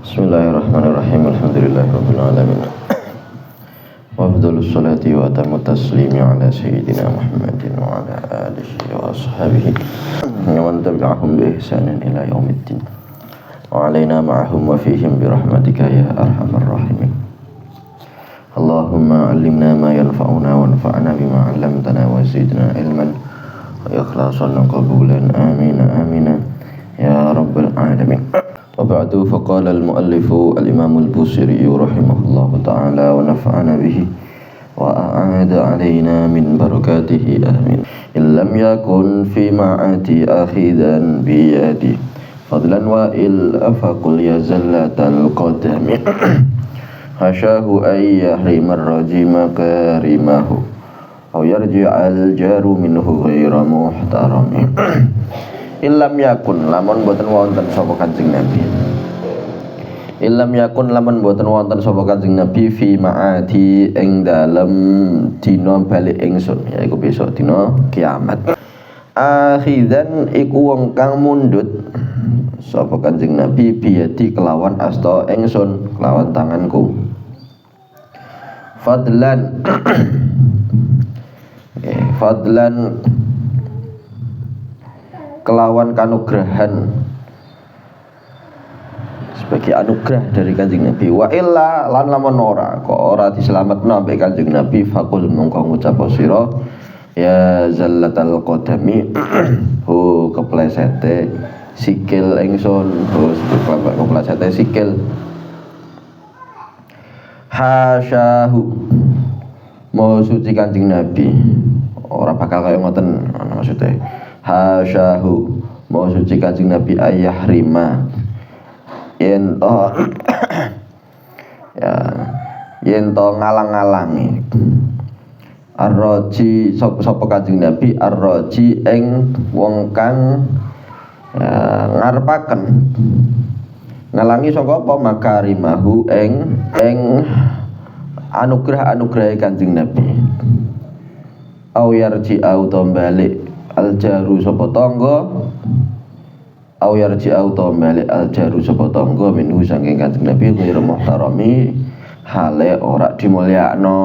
Bismillahirrahmanirrahim. Alhamdulillahirabbil alamin. Wa afdhalus salati wa atamut taslimi ala sayyidina Muhammadin wa ala alihi wa ashabihi wa man tabi'ahum bi ihsanin ila yaumiddin. Wa alaina ma'ahum wa fihim bi rahmatika ya arhamar rahimin. Allahumma 'allimna ma yanfa'una wanfa'na bima 'allamtana wa zidna ilman wa ikhlasan wa qabulan. Amin amin ya rabbal alamin. وبعد فقال المؤلف الإمام البوصيري رحمه الله تعالى ونفعنا به وأعاد علينا من بركاته آمين. إن لم يكن في معاتي أخذا بيدي فضلا وإلا فقل يا زلة القدم حشاه أن يحرم الرجيم كريمه أو يرجع الجار منه غير محترم. Ilam yakun lamun boten wonten sapa Kanjeng Nabi. Ilam yakun lamun boten wonten sapa Kanjeng Nabi fi ma'adi ing dalem dina balik ingsun, yaiku besok dina kiamat. Akhidan iku wong kang mundhut sapa Kanjeng Nabi biyadi kelawan asta ingsun, kelawan tanganku. Fadlan fadlan kelawan kanugrahan, sebagai anugerah dari Kanjeng Nabi. Wa illa lan lamun ora kok ora diselametno ambek Kanjeng Nabi, fakul mongko ngucap sira ya zallatal qadami hu keplesete sikil ingsun, terus keplesete sikil. Hasyahu mau suci Kanjeng Nabi, ora bakal kaya ngoten maksudnya. Hasyahu mau suci Kanjeng Nabi ayah rima yento ya yento ngalang-alangi arroji sapa Kanjeng Nabi arroji ing wong kang ngarepaken ngalangi saka apa makarimahu ing anugerah-anugerah Kanjeng Nabi. Au yarji au tombalik aljaru sapa tangga, au yarji au tombalik aljaru sapa tangga minhu saking Kanjeng Nabi ghairu muhtarami hale ora dimulyakno.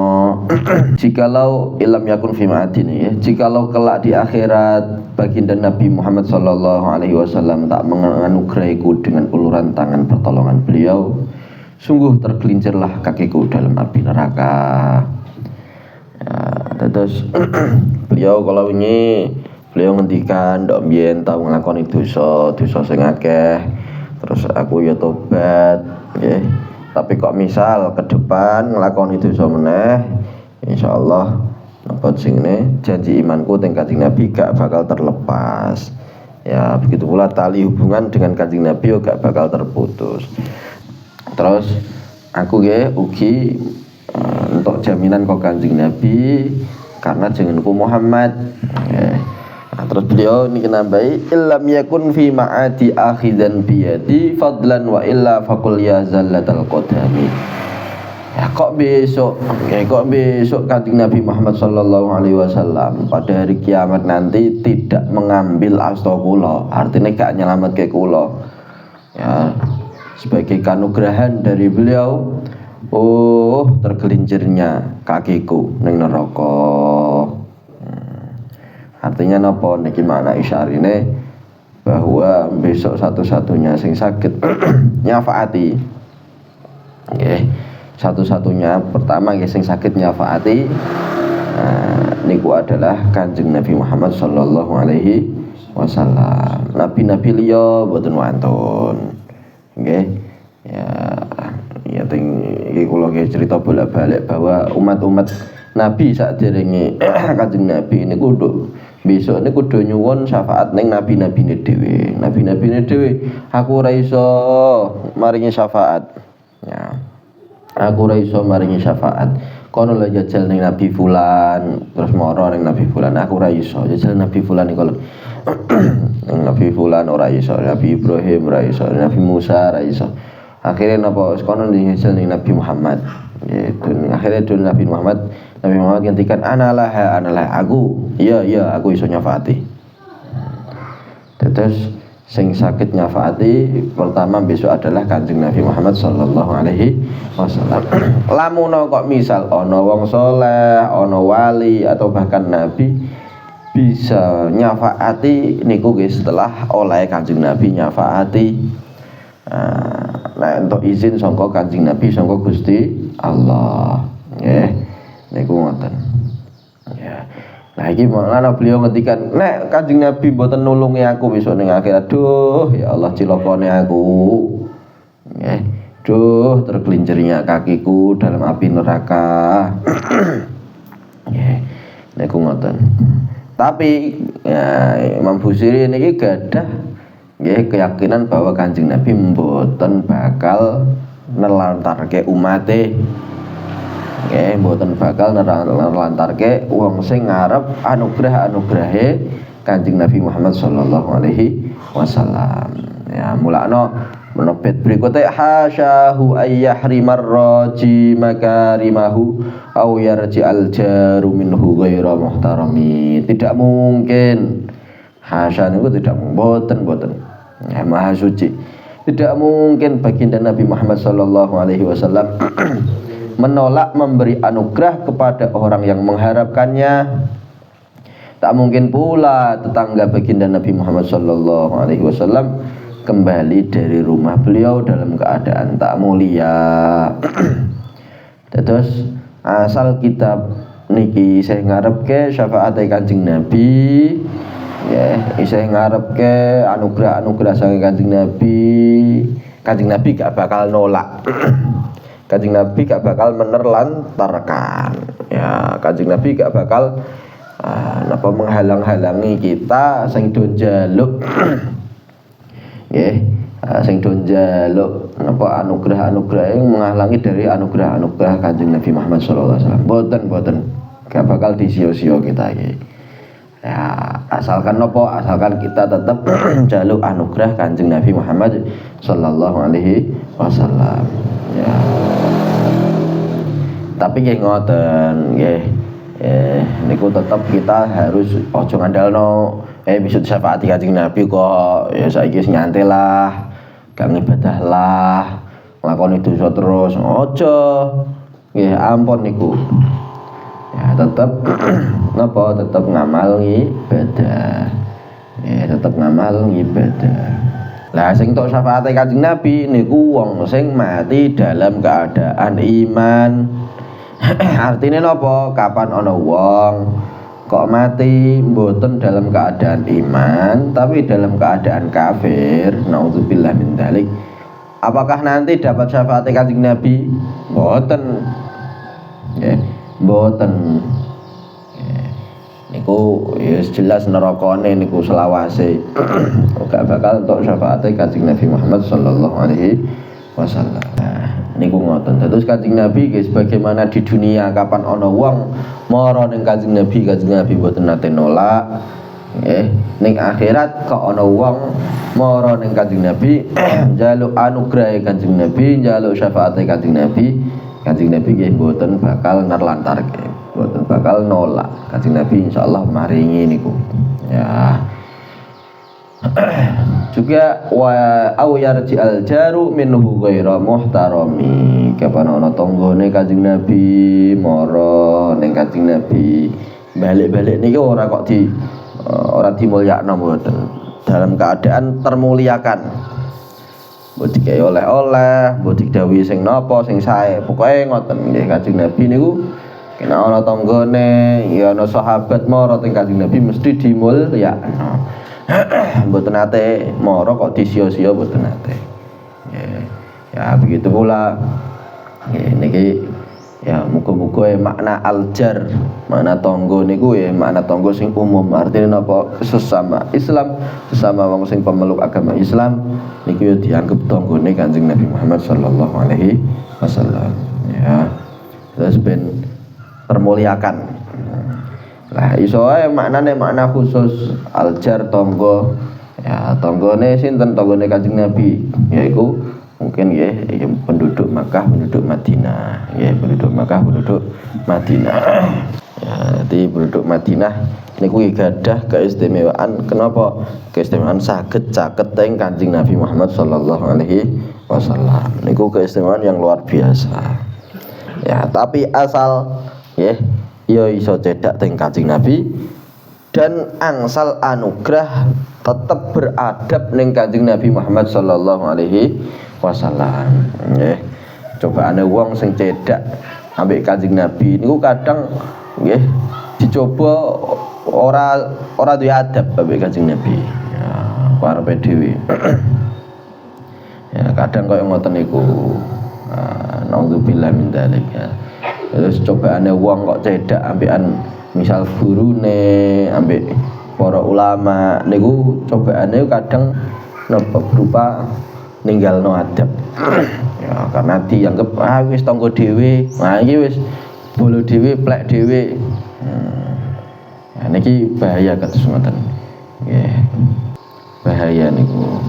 Jikalau ilam yakun fi ma'adin ya, jikalau kelak di akhirat baginda Nabi Muhammad sallallahu alaihi wasallam tak menganugerahiku dengan uluran tangan pertolongan beliau, sungguh tergelincirlah kakiku dalam api neraka. Ya, terus beliau kalau ini beliau ngendikan ndok mbiyen tau nglakoni dosa sing akeh, terus aku ya tobat nggih. Tapi kok misal ke depan nglakoni dosa meneh, insyaallah napa singene janji imanku teng Kanjeng Nabi gak bakal terlepas. Ya, begitu pula tali hubungan dengan Kanjeng Nabi gak bakal terputus. Terus aku nggih ugi untuk jaminan kok Kanjeng Nabi karena jenengku Muhammad. Nah, terus beliau ini nambahi illam yakun fi ma'adi akhidan biyadi fadlan wa illa faqul ya zallatal qadami. Ya kok besok Kanjeng Nabi Muhammad sallallahu alaihi wasallam pada hari kiamat nanti tidak mengambil asta kula, artinya gak nyelametke kula. Ya, sebagai kanugrahan dari beliau, oh tergelincirnya kakiku ning neraka. Artinya napa niki makna isyarine bahwa besok satu-satunya sing saged nyafaati nggih, satu-satunya pertama nggih sing saged nyafaati niku adalah Kanjeng Nabi Muhammad sallallahu alaihi wasallam. Nabi-nabi liya boten wantun nggih. Ya iki kula nggih cerita bolak-balik bahwa umat-umat Nabi saderenge Kanjeng Nabi niku besok niku kudu nyuwun syafaat ning nabi-nabine dhewe. Nabi-nabine dhewe aku ora iso maringi syafaat. Ya. Aku ora iso maringi syafaat. Kono lho jajal ning Nabi fulan, terus moro ning Nabi fulan aku ora iso. Jajal Nabi fulan niku lho. Ning Nabi fulan ora iso, Nabi Ibrahim ora iso, Nabi Musa ora iso. Akhirnya napa kono jajal ning Nabi Muhammad. Yaitu akhirnya dulu Nabi Muhammad gantikan analah aku, iya aku iso nyafaati. Terus sing sakit nyafaati pertama besok adalah Kanjeng Nabi Muhammad sallallahu alaihi wasallam. Lamun kok misal ana wong saleh, ana wali atau bahkan nabi bisa nyafaati niku nggih setelah oleh Kanjeng Nabi nyafaati. Nah, untuk izin sangka Kanjeng Nabi sangka Gusti Allah. Nggih, niku ngoten. Ya. Nah iki malah beliau ngendikan nek Kanjeng Nabi mboten nulungi aku besok ning akhirat. Duh, ya Allah cilokone aku. Nggih. Duh, tergelincirnya kakiku dalam api neraka. Nggih. Niku ngoten. Tapi ya, Imam Busiri niki gadah nggih keyakinan bahwa Kanjeng Nabi mboten bakal nelantarke umate. Nggih, mboten bakal nelantarke wong sing ngarep anugrah-anugrahe Kanjeng Nabi Muhammad sallallahu alaihi wasallam. Ya, mulakno menebet berikutnya hasyahu ayyahrimar raji makarimahu aw yarji'al jaru minhu ghaira muhtarami. Tidak mungkin. Hasya niku tidak mboten. Ya, maha suci. Tidak mungkin baginda Nabi Muhammad sallallahu alaihi wasallam menolak memberi anugerah kepada orang yang mengharapkannya. Tak mungkin pula tetangga baginda Nabi Muhammad sallallahu alaihi wasallam kembali dari rumah beliau dalam keadaan tak mulia. Terus asal kita niki saya ngarepke syafaat Kanjeng Nabi, ya, saya ngarepke anugerah-anugerah saking Kanjeng Nabi gak bakal nolak. Kanjeng Nabi gak bakal menerlantarkan. Ya, Kanjeng Nabi gak bakal menghalang-halangi kita sing do njaluk nggih, sing do njaluk anugerah-anugerah yang menghalangi dari anugerah-anugerah Kanjeng Nabi Muhammad sallallahu alaihi wasallam. Boten gak bakal disio-sio kita iki. Ya, asalkan kita tetap jaluk anugerah Kanjeng Nabi Muhammad sallallahu alaihi wasallam. Ya. Tapi nggih ngoten nggih. Niku tetap kita harus ojo ngandalno bisa syafaati Kanjeng Nabi kok ya saiki wis nyantai lah, gak ngibadah lah, nglakoni dosa terus. Ojo. Nggih ampun niku. Ya tetap tetap ngamal ibadah. Ya tetap ngamal ibadah. Lah sing tok syafaate Kanjeng Nabi niku wong sing mati dalam keadaan iman. Artine napa? Kapan ana wong kok mati mboten dalam keadaan iman tapi dalam keadaan kafir, naudzubillah min dzalik. Apakah nanti dapat syafaat Kanjeng Nabi? Mboten. Nggih, mboten. Niku ya jelas nerakane niku selawase. Gak bakal entuk syafaat Kanjeng Nabi Muhammad sallallahu alaihi wasallam. Niku ngoten. Terus Kanjeng Nabi guys, bagaimana di dunia kapan ana wong mara ning Kanjeng Nabi mboten nate nolak. Nggih, ning akhirat kok ana wong mara ning Kanjeng Nabi njaluk anugerah Kanjeng Nabi, njaluk syafaat Kanjeng Nabi nggih mboten bakal nerlantarke, mboten bakal nolak. Kanjeng Nabi insyaallah maringi niku. Ya. Juga wa au yarji'al jaru minhu ghaira muhtarami. Kapan ana tanggane Kanjeng Nabi mara ning Kanjeng Nabi balik-balik niki ora kok ora dimulyakno mboten, dalam keadaan termuliakan. Mbok digawe oleh-oleh, mbok didhawuhi sing napa sing sae, pokoke ngoten nggih. Kanjeng Nabi niku kena ana tanggane ya ana sahabat mara teng Kanjeng Nabi mesti dimulyakno. Mboten nate mara kok disio-sio mboten nate. Ya begitu pula niki ya muga-muga makna aljar, makna tangga niku ya makna tangga sing umum. Artinya napa? Sesama Islam, sesama wong sing pemeluk agama Islam niku ya dianggap tanggane Kanjeng Nabi Muhammad sallallahu alaihi wasallam. Ya. Terus ben termuliakan. Lah iso ae maknane makna khusus aljar tangga. Ya tanggane sinten? Tanggane Kanjeng Nabi, yaiku mungkin ya penduduk Makkah, penduduk Madinah. Ya penduduk Makkah, penduduk Madinah. Ya, jadi penduduk Madinah niku gadah keistimewaan. Kenapa? Keistimewaan saged caket teng Kanjeng Nabi Muhammad sallallahu alaihi wasallam. Niku keistimewaan yang luar biasa. Ya, tapi asal ya iso cedak teng Kanjeng Nabi dan angsal anugerah tetap beradab ning Kanjeng Nabi Muhammad sallallahu alaihi wasallam. Nggih. Cobaane wong sing cedak ambek Kanjeng Nabi niku kadang nggih dicoba ora duwe adab ambek Kanjeng Nabi. Ya, karepe dhewe. Ya, kadang koyo ngoten niku. Naudzubillah min dzalik ya. Terus cobaane wong kok cedak ambekan misal gurune ambek para ulama niku cobaane kadang napa berupa ninggalno adab. Ya, karena dianggap wis tangga dhewe. Nah iki wis bolo dhewe, plek dhewe. Nah niki bahaya kados ngoten. Nggih. Bahaya niku.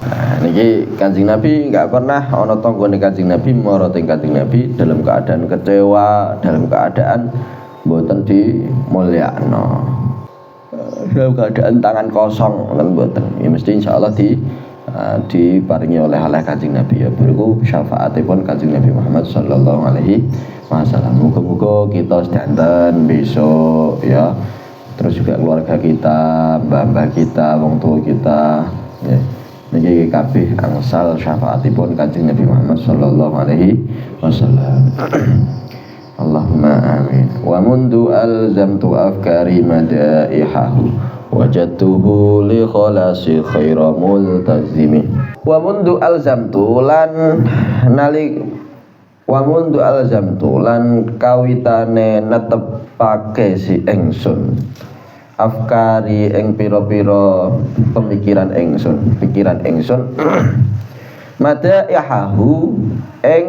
Nah niki Kanjeng Nabi enggak pernah ana tanggane Kanjeng Nabi marang Kanjeng Nabi dalam keadaan kecewa, dalam keadaan mboten dimulyakno. Dalam keadaan tangan kosong ngoten mboten. Ya mesti insyaallah diparingi oleh Kanjeng Nabi ya beriku syafaatipun Kanjeng Nabi Muhammad sallallahu alaihi wasallam. Muga-muga kita sedanten besok ya. Terus juga keluarga kita, mbah-mbah kita, wong tua kita ya. Niki kabeh angsal syafaatipun Kanjeng Nabi Muhammad sallallahu alaihi wasallam. Allahumma amin. Wa mundu alzamtu afkari madaihahu wajadtuhu li khalasi khaira multazimi. Wa mundu alzamtu lan kawitane netepake si ingsun afkari ing pira-pira pikiran ingsun madaihahu ing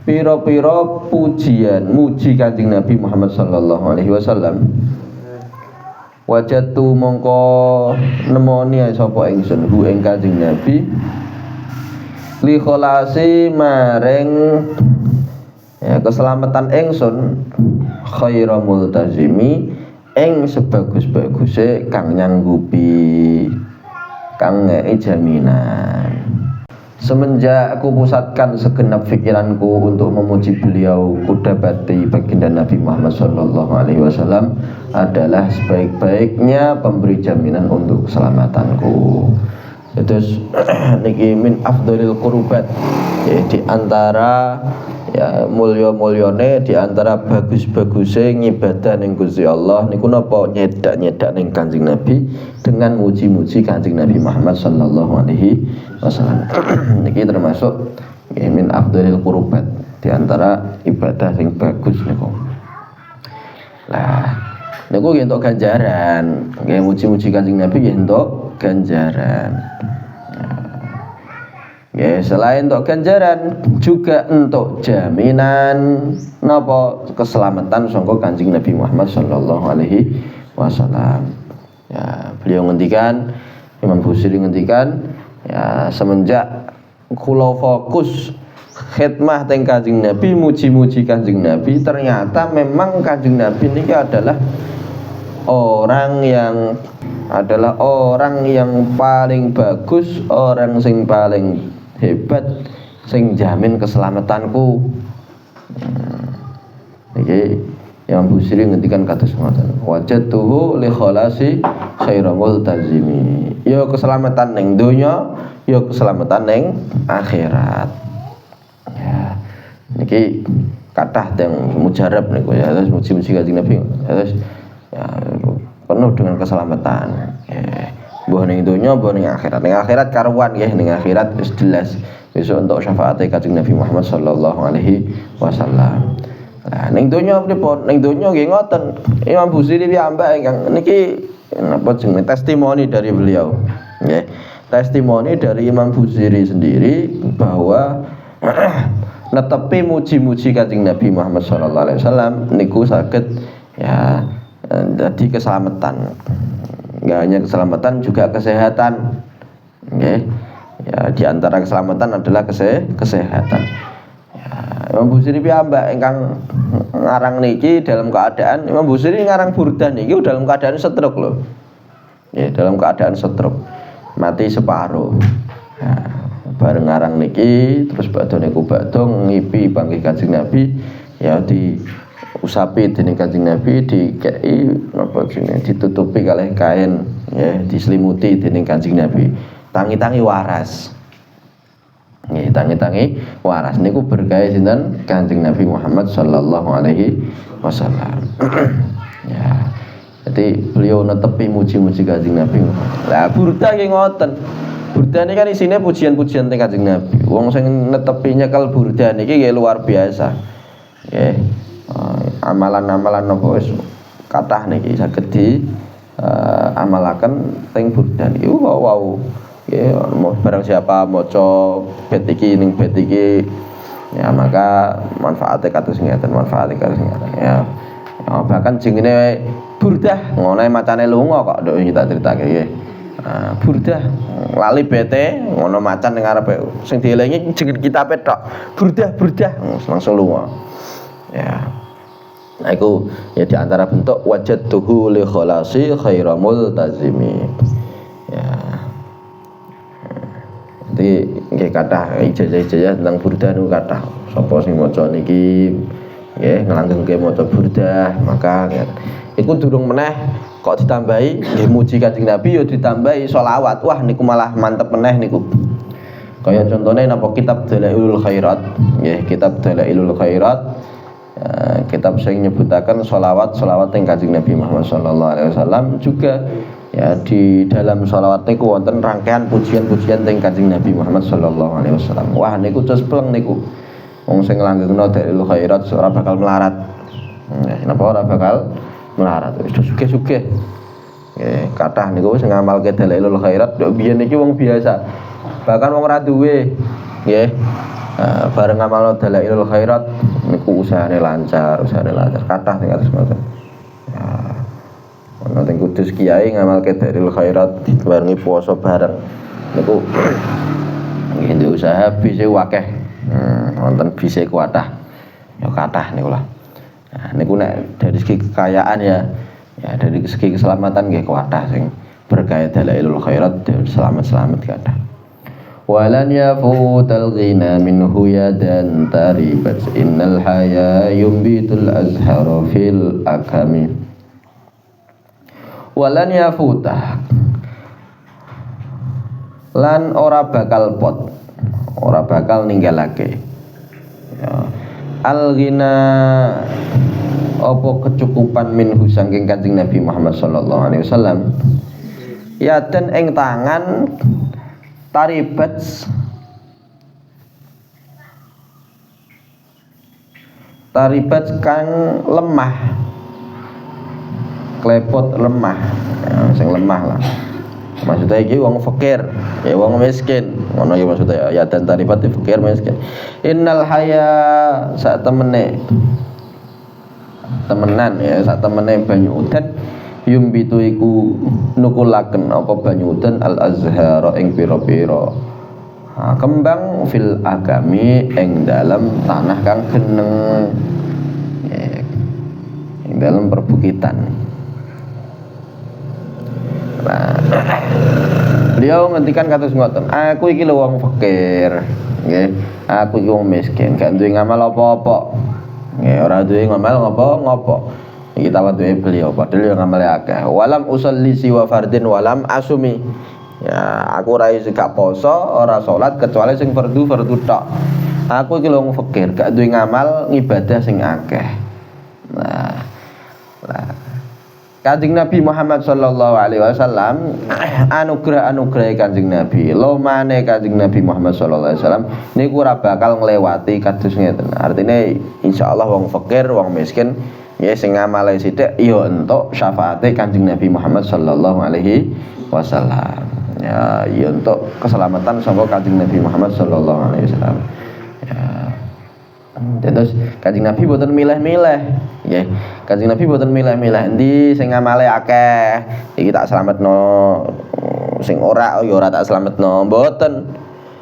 pira-pira pujian muji Kanjeng Nabi Muhammad sallallahu alaihi wasallam. Wajatu mongko nemoni sapa ingsun hu ing Kanjeng Nabi li kholasi maring ya keselamatan ingsun khaira multazimi ing sebagus-baguse kang nyanggupi kang ngei jaminan. Semenjak aku pusatkan segenap pikiranku untuk memuji beliau, kudapati baginda Nabi Muhammad sallallahu alaihi wasallam adalah sebaik-baiknya pemberi jaminan untuk keselamatanku. Terus niki min afdhalil qurbat ya, di antara ya mulya-mulyane di antara bagus-baguse ngibadah ning Gusti Allah niku napa nyedak ning Kanjeng Nabi dengan muji-muji Kanjeng Nabi Muhammad sallallahu alaihi wasallam. Niki termasuk ya, min afdhalil qurbat di antara ibadah sing bagus niku. Lah niku entuk ganjaran, nggih muji-muji Kanjeng Nabi entuk ganjaran. Ya, selain untuk ganjaran juga untuk jaminan napa keselamatan sangka Kanjeng Nabi Muhammad sallallahu alaihi wasallam. Ya, beliau ngendikan, Imam Busiri ngendikan, ya semenjak kula fokus khidmah teng Kanjeng Nabi, muji-muji Kanjeng Nabi, ternyata memang Kanjeng Nabi ini adalah orang yang paling bagus, orang sing paling hebat sing jamin keselamatanku. Iki yang Busiri ngendikan kados ngoten. Wajadtuhu li khalasi khaira multazimi. Ya keselamatan ning donya, ya keselamatan ning akhirat. Ya. Niki kathah teng mujarab niku ya, terus muji-muji Kanjeng Nabi. Terus ya penuh dengan keselamatan. Ya. Mbah ning donya, mbah ning akhirat. Ning akhirat karuan nggih, ning akhirat wis jelas. Besok untuk syafaat Kanjeng Nabi Muhammad sallallahu alaihi wasallam. Nah, ning donya pripun? Ning donya nggih ngoten. Imam Busiri piyambak ingkang niki napa jenenge testimoni dari beliau. Nggih. Testimoni dari Imam Busiri sendiri bahwa netepi muji-muji Kanjeng Nabi Muhammad sallallahu alaihi wasallam niku saged ya jadi keselamatan. Enggak hanya keselamatan juga kesehatan. Okay. Ya, di antara keselamatan adalah kesehatan. Ya, Imam Busiri piyambak ingkang ngarang niki dalam keadaan Imam Busiri ngarang burdah niki dalam keadaan stroke lho. Ya, dalam keadaan stroke. Mati separuh. Nah, bareng ngarang niki terus badhe niku ngipi panggih Kanjeng Nabi ya diusapi dening Kanjeng Nabi dikei napa jenenge ditutupi kalih kain ya diselimuti dening Kanjeng Nabi. Tangi-tangi waras. Nggih, tangi-tangi waras niku berkah sinten Kanjeng Nabi Muhammad sallallahu alaihi wasallam. Ya. Jadi beliau netepi muji-muji Kanjeng Nabi. Lah burdah nggih ngoten. Burdah ini kan isine pujian-pujian teng Kanjeng Nabi. Wong sing netepi nyekel burdah niki nggih luar biasa. Nggih. Amalan-amalan napa wis kathah niki saged di amalaken teng burdah niki. Wow. Ya, barang siapa maca bait iki ning bait iki ya maka manfaate kados ngeten ya. Bahkan jenenge burdah ngono macane lunga kok nduk iki tak critake nggih. Burdah lali bete ngono macan ning arepe sing dielingi jeneng kitabe tok. Burdah langsung lunga. Ya. Nah iku ya di antara bentuk wajadtuhu li khalasi khairamul tazimi. Ya. Jadi nggih kathah ijazah-ijazah tentang burdah niku kathah. Sapa sing maca niki nggih nglanggengke maca burdah, maka iku durung meneh kok ditambahi nggih muji Kanjeng Nabi ya ditambahi sholawat. Wah niku malah mantep meneh niku. Kaya contone napa kitab Dalailul Khairat, nggih kitab Dalailul Khairat. Kitab sing nyebutaken sholawat ing Kanjeng Nabi Muhammad sallallahu alaihi wasallam juga ya di dalam sholawat niku wonten rangkaian pujian-pujian teng Kanjeng Nabi Muhammad sallallahu alaihi wasallam. Wah niku terus pleng niku. Wong sing langgengno Dalailul Khairat ora bakal melarat. Napa ora bakal melarat. Wis sugih-sugih. Nggih, kathah niku sing ngamalke Dalailul Khairat nduk biyen iki wong biasa. Bahkan wong ora duwe. Nggih. Bareng ngamalno Dalailul Khairat niku usahane lancar. Kathah sing kados ngoten. Ana teng Kudus kiai ngamalke Dalailul Khairat barengi puasa bareng niku nggih ndek usaha bise akeh. Wonten bise kuatah. Ya kathah niku lah. Nah niku nek dari segi kekayaan ya dari segi keselamatan nggih kuatah sing berkah Dalailul Khairat selamat kathah. Walan yafutal ghina minhu yadan taribat innal haya yumbitul azhara fil akami. Walan yafutah lan ora bakal pot, ora bakal ninggalake ya. Al ghina apa kecukupan minhu saking Kanjeng Nabi Muhammad sallallahu alaihi wasallam yadan ing tangan taribat kang lemah klepot lemah ya, sing lemah lah maksudnya iki wong fakir ya wong miskin ngono ya maksudnya ya dan taribat fakir miskin innal haya sak temenan ya sak temene banyu udan yumbitu iku nukulaken apa banyu udan al azhara ing pira-pira kembang fil agami ing dalam tanah kang geneng ing dalam perbukitan. Nah, beliau ngendikan kados ngoten, aku iki lho wong fakir nggih, aku iki wong miskin gak duwe ngamal apa-apa nggih, ora duwe ngamal ngopo-ngopo. Iki tawadhuke beliau padahal yang ngamale akeh. Walam usolli siwa fardin walam asumi. Ya, aku ora iso gak poso, ora salat kecuali sing fardu tok. Aku iki lho wong fakir, gak duwe ngamal ngibadah sing akeh. Nah. Kanjeng Nabi Muhammad sallallahu alaihi wasallam anugerah Kanjeng Nabi. Lomane Kanjeng Nabi Muhammad sallallahu alaihi wasallam niku ora bakal nglewati kados ngeten. Artine insyaallah wong fakir, wong miskin ya sing ngamale sithik ya entuk syafaate Kanjeng Nabi Muhammad sallallahu alaihi wasallam. Ya untuk keselamatan saka Kanjeng Nabi Muhammad sallallahu alaihi wasallam. Ya. Terus Kanjeng Nabi boten milih-milih, nggih. Kanjeng Nabi boten milih-milih endi sing ngamale akeh, iki tak slametno, sing ora ya ora tak slametno, mboten.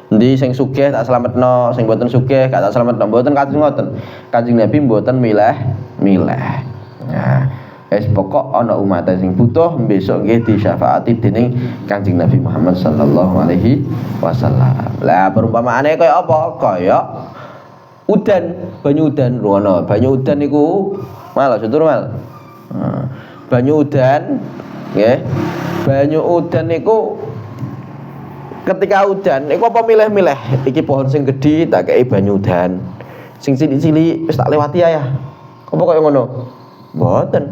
Endi Jadi sing sugih tak slametno, sing mboten sugih gak tak slametno. Mboten kados ngoten. Kanjeng Nabi mboten milih-milih. Nah, wis pokok ana umat sing butuh besok nggih disyafaati dening Kanjeng Nabi Muhammad sallallahu alaihi wasallam. Lah perumpamaane kaya apa? Kaya udan, banyu udan ngono. Banyu udan niku mal setur mal. Banyu udan nggih. Banyu udan niku ketika udan niku apa milih-milih iki pohon sing gedhi tak kei banyu udan. Sing cilik-cilik wis tak lewati ya. Apa kaya ngono? Mboten.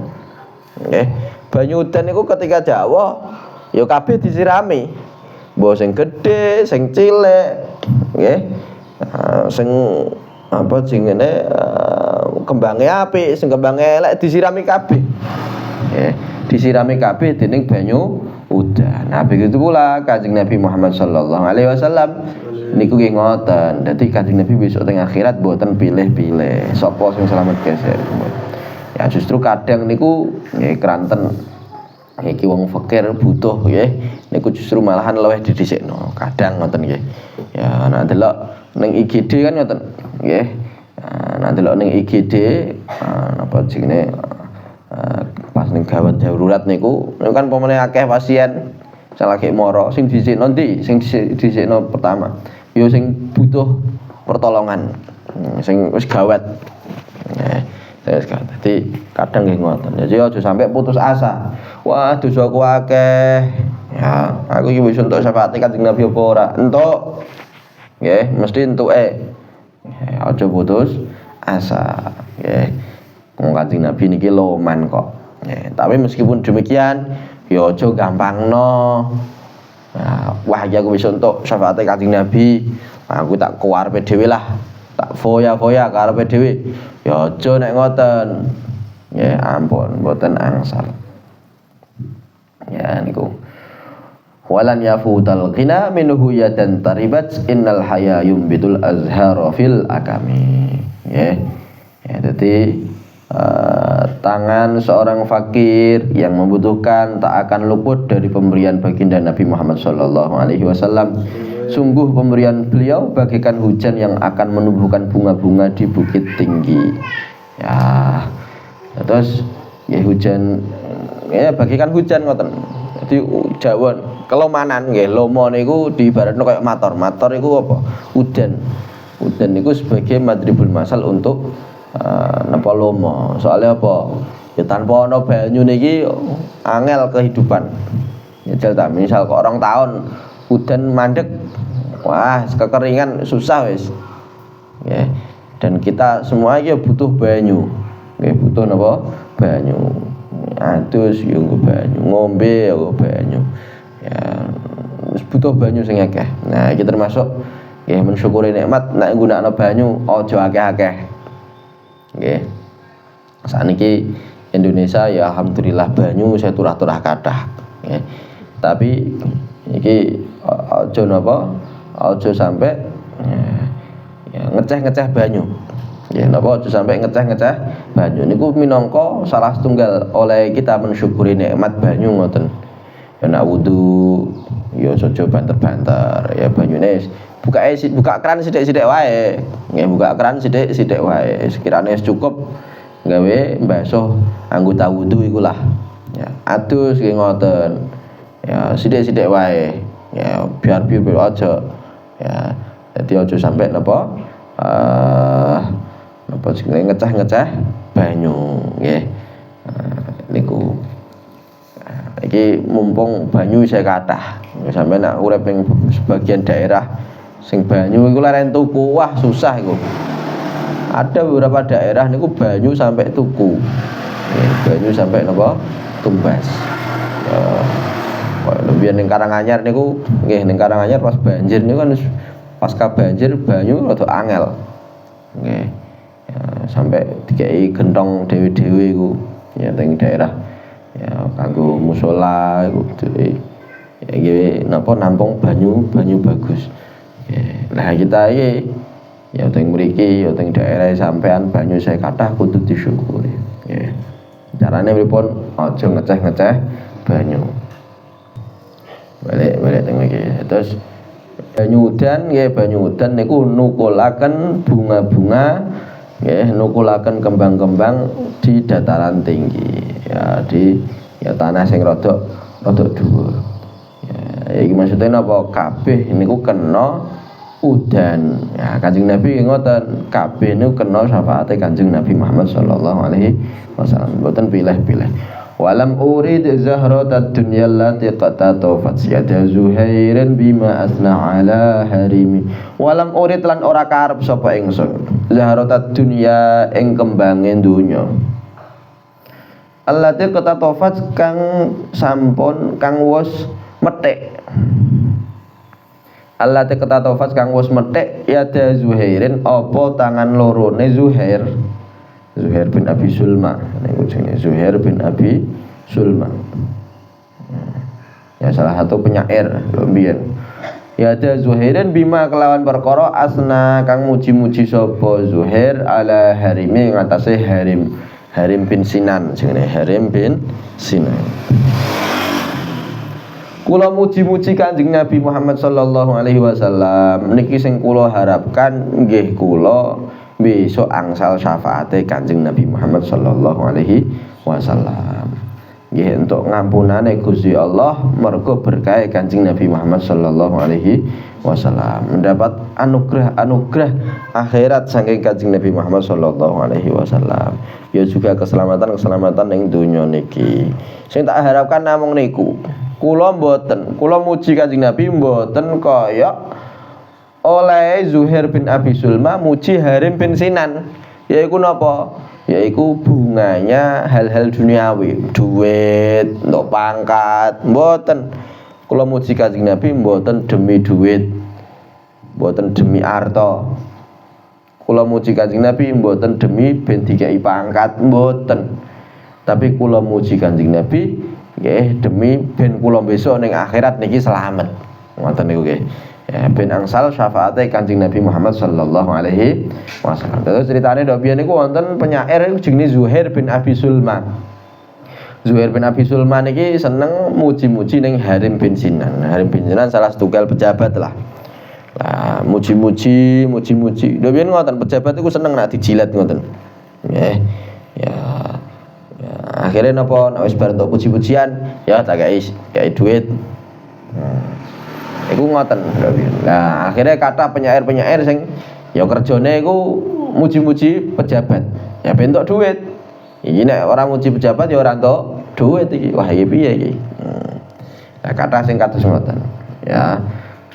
Nggih. Banyu udan niku ketika Jawa ya kabeh disirami. Mbok sing gedhe, sing cilik, nggih. Sing apa jenenge kembange apik, sing kembange elek disirami kabeh. Nggih. Disirami kabeh dening banyu udan. Nah, begitu pula Kanjeng Nabi Muhammad sallallahu alaihi wasallam niku nggih ngoten. Dadi Kanjeng Nabi besok teng akhirat mboten pilih-pilih sapa sing slamet geser. Ya justru kadang niku nggih kranten iki wong fakir butuh nggih niku justru malahan luwih didhisikno. Kadang ngoten nggih. Ya nek delok ning IGD kan ngoten nggih. Nek delok ning IGD napa jenenge pas ning gawat darurat niku kan pemene akeh pasien sing lagi moro sing dhisikno ndi sing dhisikno pertama ya sing butuh pertolongan sing wis gawat jadi kadang nggih ngoten jadi aja sampai putus asa wah dosaku akeh ya aku iki wis entuk syafaate Kanjeng Nabi apa ora entuk nggih mesti entuke aja putus asa nggih Kanjeng Nabi niki loman kok. Tapi meskipun demikian, ya aja gampangno. Nah, wah iki aku wis entuk syafaate Kanjeng Nabi. Aku tak kuwarepe dhewe lah. Tak foya-foya karepe dhewe. Ya aja nek ngoten. Nggih, ampun, mboten angsal. Ya niku. Walan yafutal qina minhu yadan taribat innal haya yumbitul azhara fil akami. Nggih. Ya dadi tangan seorang fakir yang membutuhkan tak akan luput dari pemberian baginda Nabi Muhammad sallallahu alaihi wasallam. Sungguh pemberian beliau bagaikan hujan yang akan menumbuhkan bunga-bunga di bukit tinggi. Ya. Terus ya hujan ya bagaikan hujan ngoten. Jadi jawon kelomanan nggih lomo niku diibaratno kaya mator. Mator iku apa? Udan. Udan niku sebagai madribul masal untuk napa lomo soalnya apa ya tanpa ana banyu niki angel kehidupan ya tak misal kok 2 tahun udan mandek wah kekeringan susah wis ya dan kita semua iki butuh banyu nggih butuh napa banyu adus yo banyu ngombe yo banyu ya butuh banyu sing akeh nah iki termasuk nggih mensyukuri nikmat nek nggunakno banyu aja akeh-akeh nggih. Sakniki Indonesia ya alhamdulillah banyu saya turah-turah kathah nggih. Tapi iki aja napa aja sampai ya ngeceh-ngeceh banyu. Ya napa aja sampai ngeceh-ngeceh banyu niku minangka salah setunggal oleh kita mensyukuri nikmat banyu ngoten. Ya nek wudu ya aja banter-banter ya banyune buka keran sithik-sithik wae. Nggih buka keran sithik-sithik wae. Sekirane wis cukup gawe mbasuh anggota wudu iku lah. Ya, adus nggih ngoten. Ya sithik-sithik wae. Ya biar aja. Ya dadi aja sampai napa napa ngeceh-ngeceh banyu nggih. Niku iki mumpung banyu isih kathah. Sampe nek urip ning sebagian daerah sing banyu iku leren tuku wah susah iku. Ada beberapa daerah niku banyu sampai tuku. Banyu sampai napa? Tumbas. Ya lebih ning Karanganyar niku nggih ning Karanganyar pas banjir niku kan pasca banjir banyu rada angel. Nggih. Ya, sampai dikei gentong dhewe-dhewe iku ya teng daerah ya kanggo musala iku ya nggih napa nampung banyu bagus. Nah kita iki ya teng mriki ya teng daerah sampean banyu saya kathah kudu disyukuri. Nggih. Carane pripun? Aja ngeceh-ngeceh banyu. Balik teng mriki. Terus Banyu udan nggih, banyu udan niku nukulaken bunga-bunga nggih, nukulaken kembang-kembang di dataran tinggi. Ya di tanah sing rada dhuwur. Ya iki maksudnya napa kabeh niku kena udan. Ya Kanjeng Nabi ngoten, kabeh niku kena syafaate Kanjeng Nabi Muhammad sallallahu alaihi wasallam. Mboten pilih-pilih. Walam urid zahratad dunya allati qatatafat yada Zuhairin bima asna ala harimi. Walam urid lan ora karep sapa ingsun zahratad dunya ing kembange donya allati qatatafat kang sampun kang wis methik. Allati qatatafat kang wis methik yada Zuhairin apa tangan lorone Zuhair bin Abi Sulma. Niku jenenge Zuhair bin Abi Sulma. Ya salah satu penyair mbiyen. Ya ada Zuhairin bima kelawan perkara asna kang muji-muji sapa Zuhair ala harimi ngatasé Harim bin Sinan, jenenge Harim bin Sinan. Kula muji-muji Kanjeng Nabi Muhammad sallallahu alaihi wasallam niki sing kula harapkan nggih kula besok angsal syafaate Kanjeng Nabi Muhammad sallallahu alaihi wasallam. Nggih entuk ngampunane Gusti Allah mergo berkah Kanjeng Nabi Muhammad sallallahu alaihi wasallam, mendapat anugerah akhirat saking Kanjeng Nabi Muhammad sallallahu alaihi wasallam. Ya juga keselamatan ning donya niki. Sing tak harapkan namung niku. Kula muji Kanjeng Nabi mboten kaya oleh Zuhair bin Abi Sulma muji Harim bin Sinan, yaiku napa? Yaiku bunganya hal-hal duniawi, duit, untuk pangkat, mboten. Kula muji Kanjeng Nabi mboten demi duit, mboten demi arta. Kula muji Kanjeng Nabi mboten demi ben dikai pangkat, mboten. Tapi kula muji Kanjeng Nabi nggih demi ben kula besok ning akhirat niki selamat. Ngoten niku nggih. Ya, ben angsal syafaate Kanjeng Nabi Muhammad sallallahu alaihi wasallam. Terus ceritane ndok biyen niku wonten penyair jenenge Zuhair bin Abi Sulma. Zuhair bin Abi Sulma niki seneng muji-muji ning Harim bin Sinan. Harim bin Sinan salah setunggal pejabat lah. Lah muji-muji. Ndok biyen ngoten pejabat iku seneng nek dijilat ngoten. Nggih. Ya akhirnya napa nek wis bar entuk puji-pujian ya tak kei duit. Iku ngoten. Nah, akhirnya kata penyair-penyair sing ya kerjane iku muji-muji pejabat. Ya bentuk duit. Iki nek ora muji pejabat ya ora entuk duit iki. Wah, iki piye iki? Nah, kata sing kados ngoten. Ya.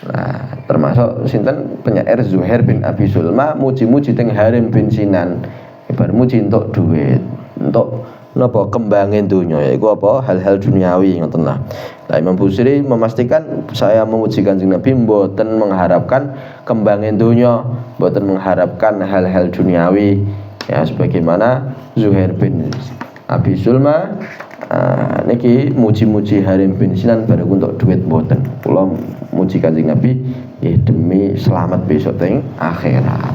Nah, termasuk sinten penyair Zuhair bin Abi Sulma muji-muji teng Harim bin Sinan. Bar muji entuk duit, entuk napa kembange donya, yaiku apa hal-hal duniawi ngoten lah. Nah, Imam Busiri memastikan saya memuji Kanjeng Nabi mboten mengharapkan kembange donya, mboten mengharapkan hal-hal duniawi. Ya sebagaimana Zuhair bin Abi Sulma niki muji-muji Harim bin Sinan bareng untuk duit mboten. Kula muji Kanjeng Nabi nggih demi selamat besok teng akhirat.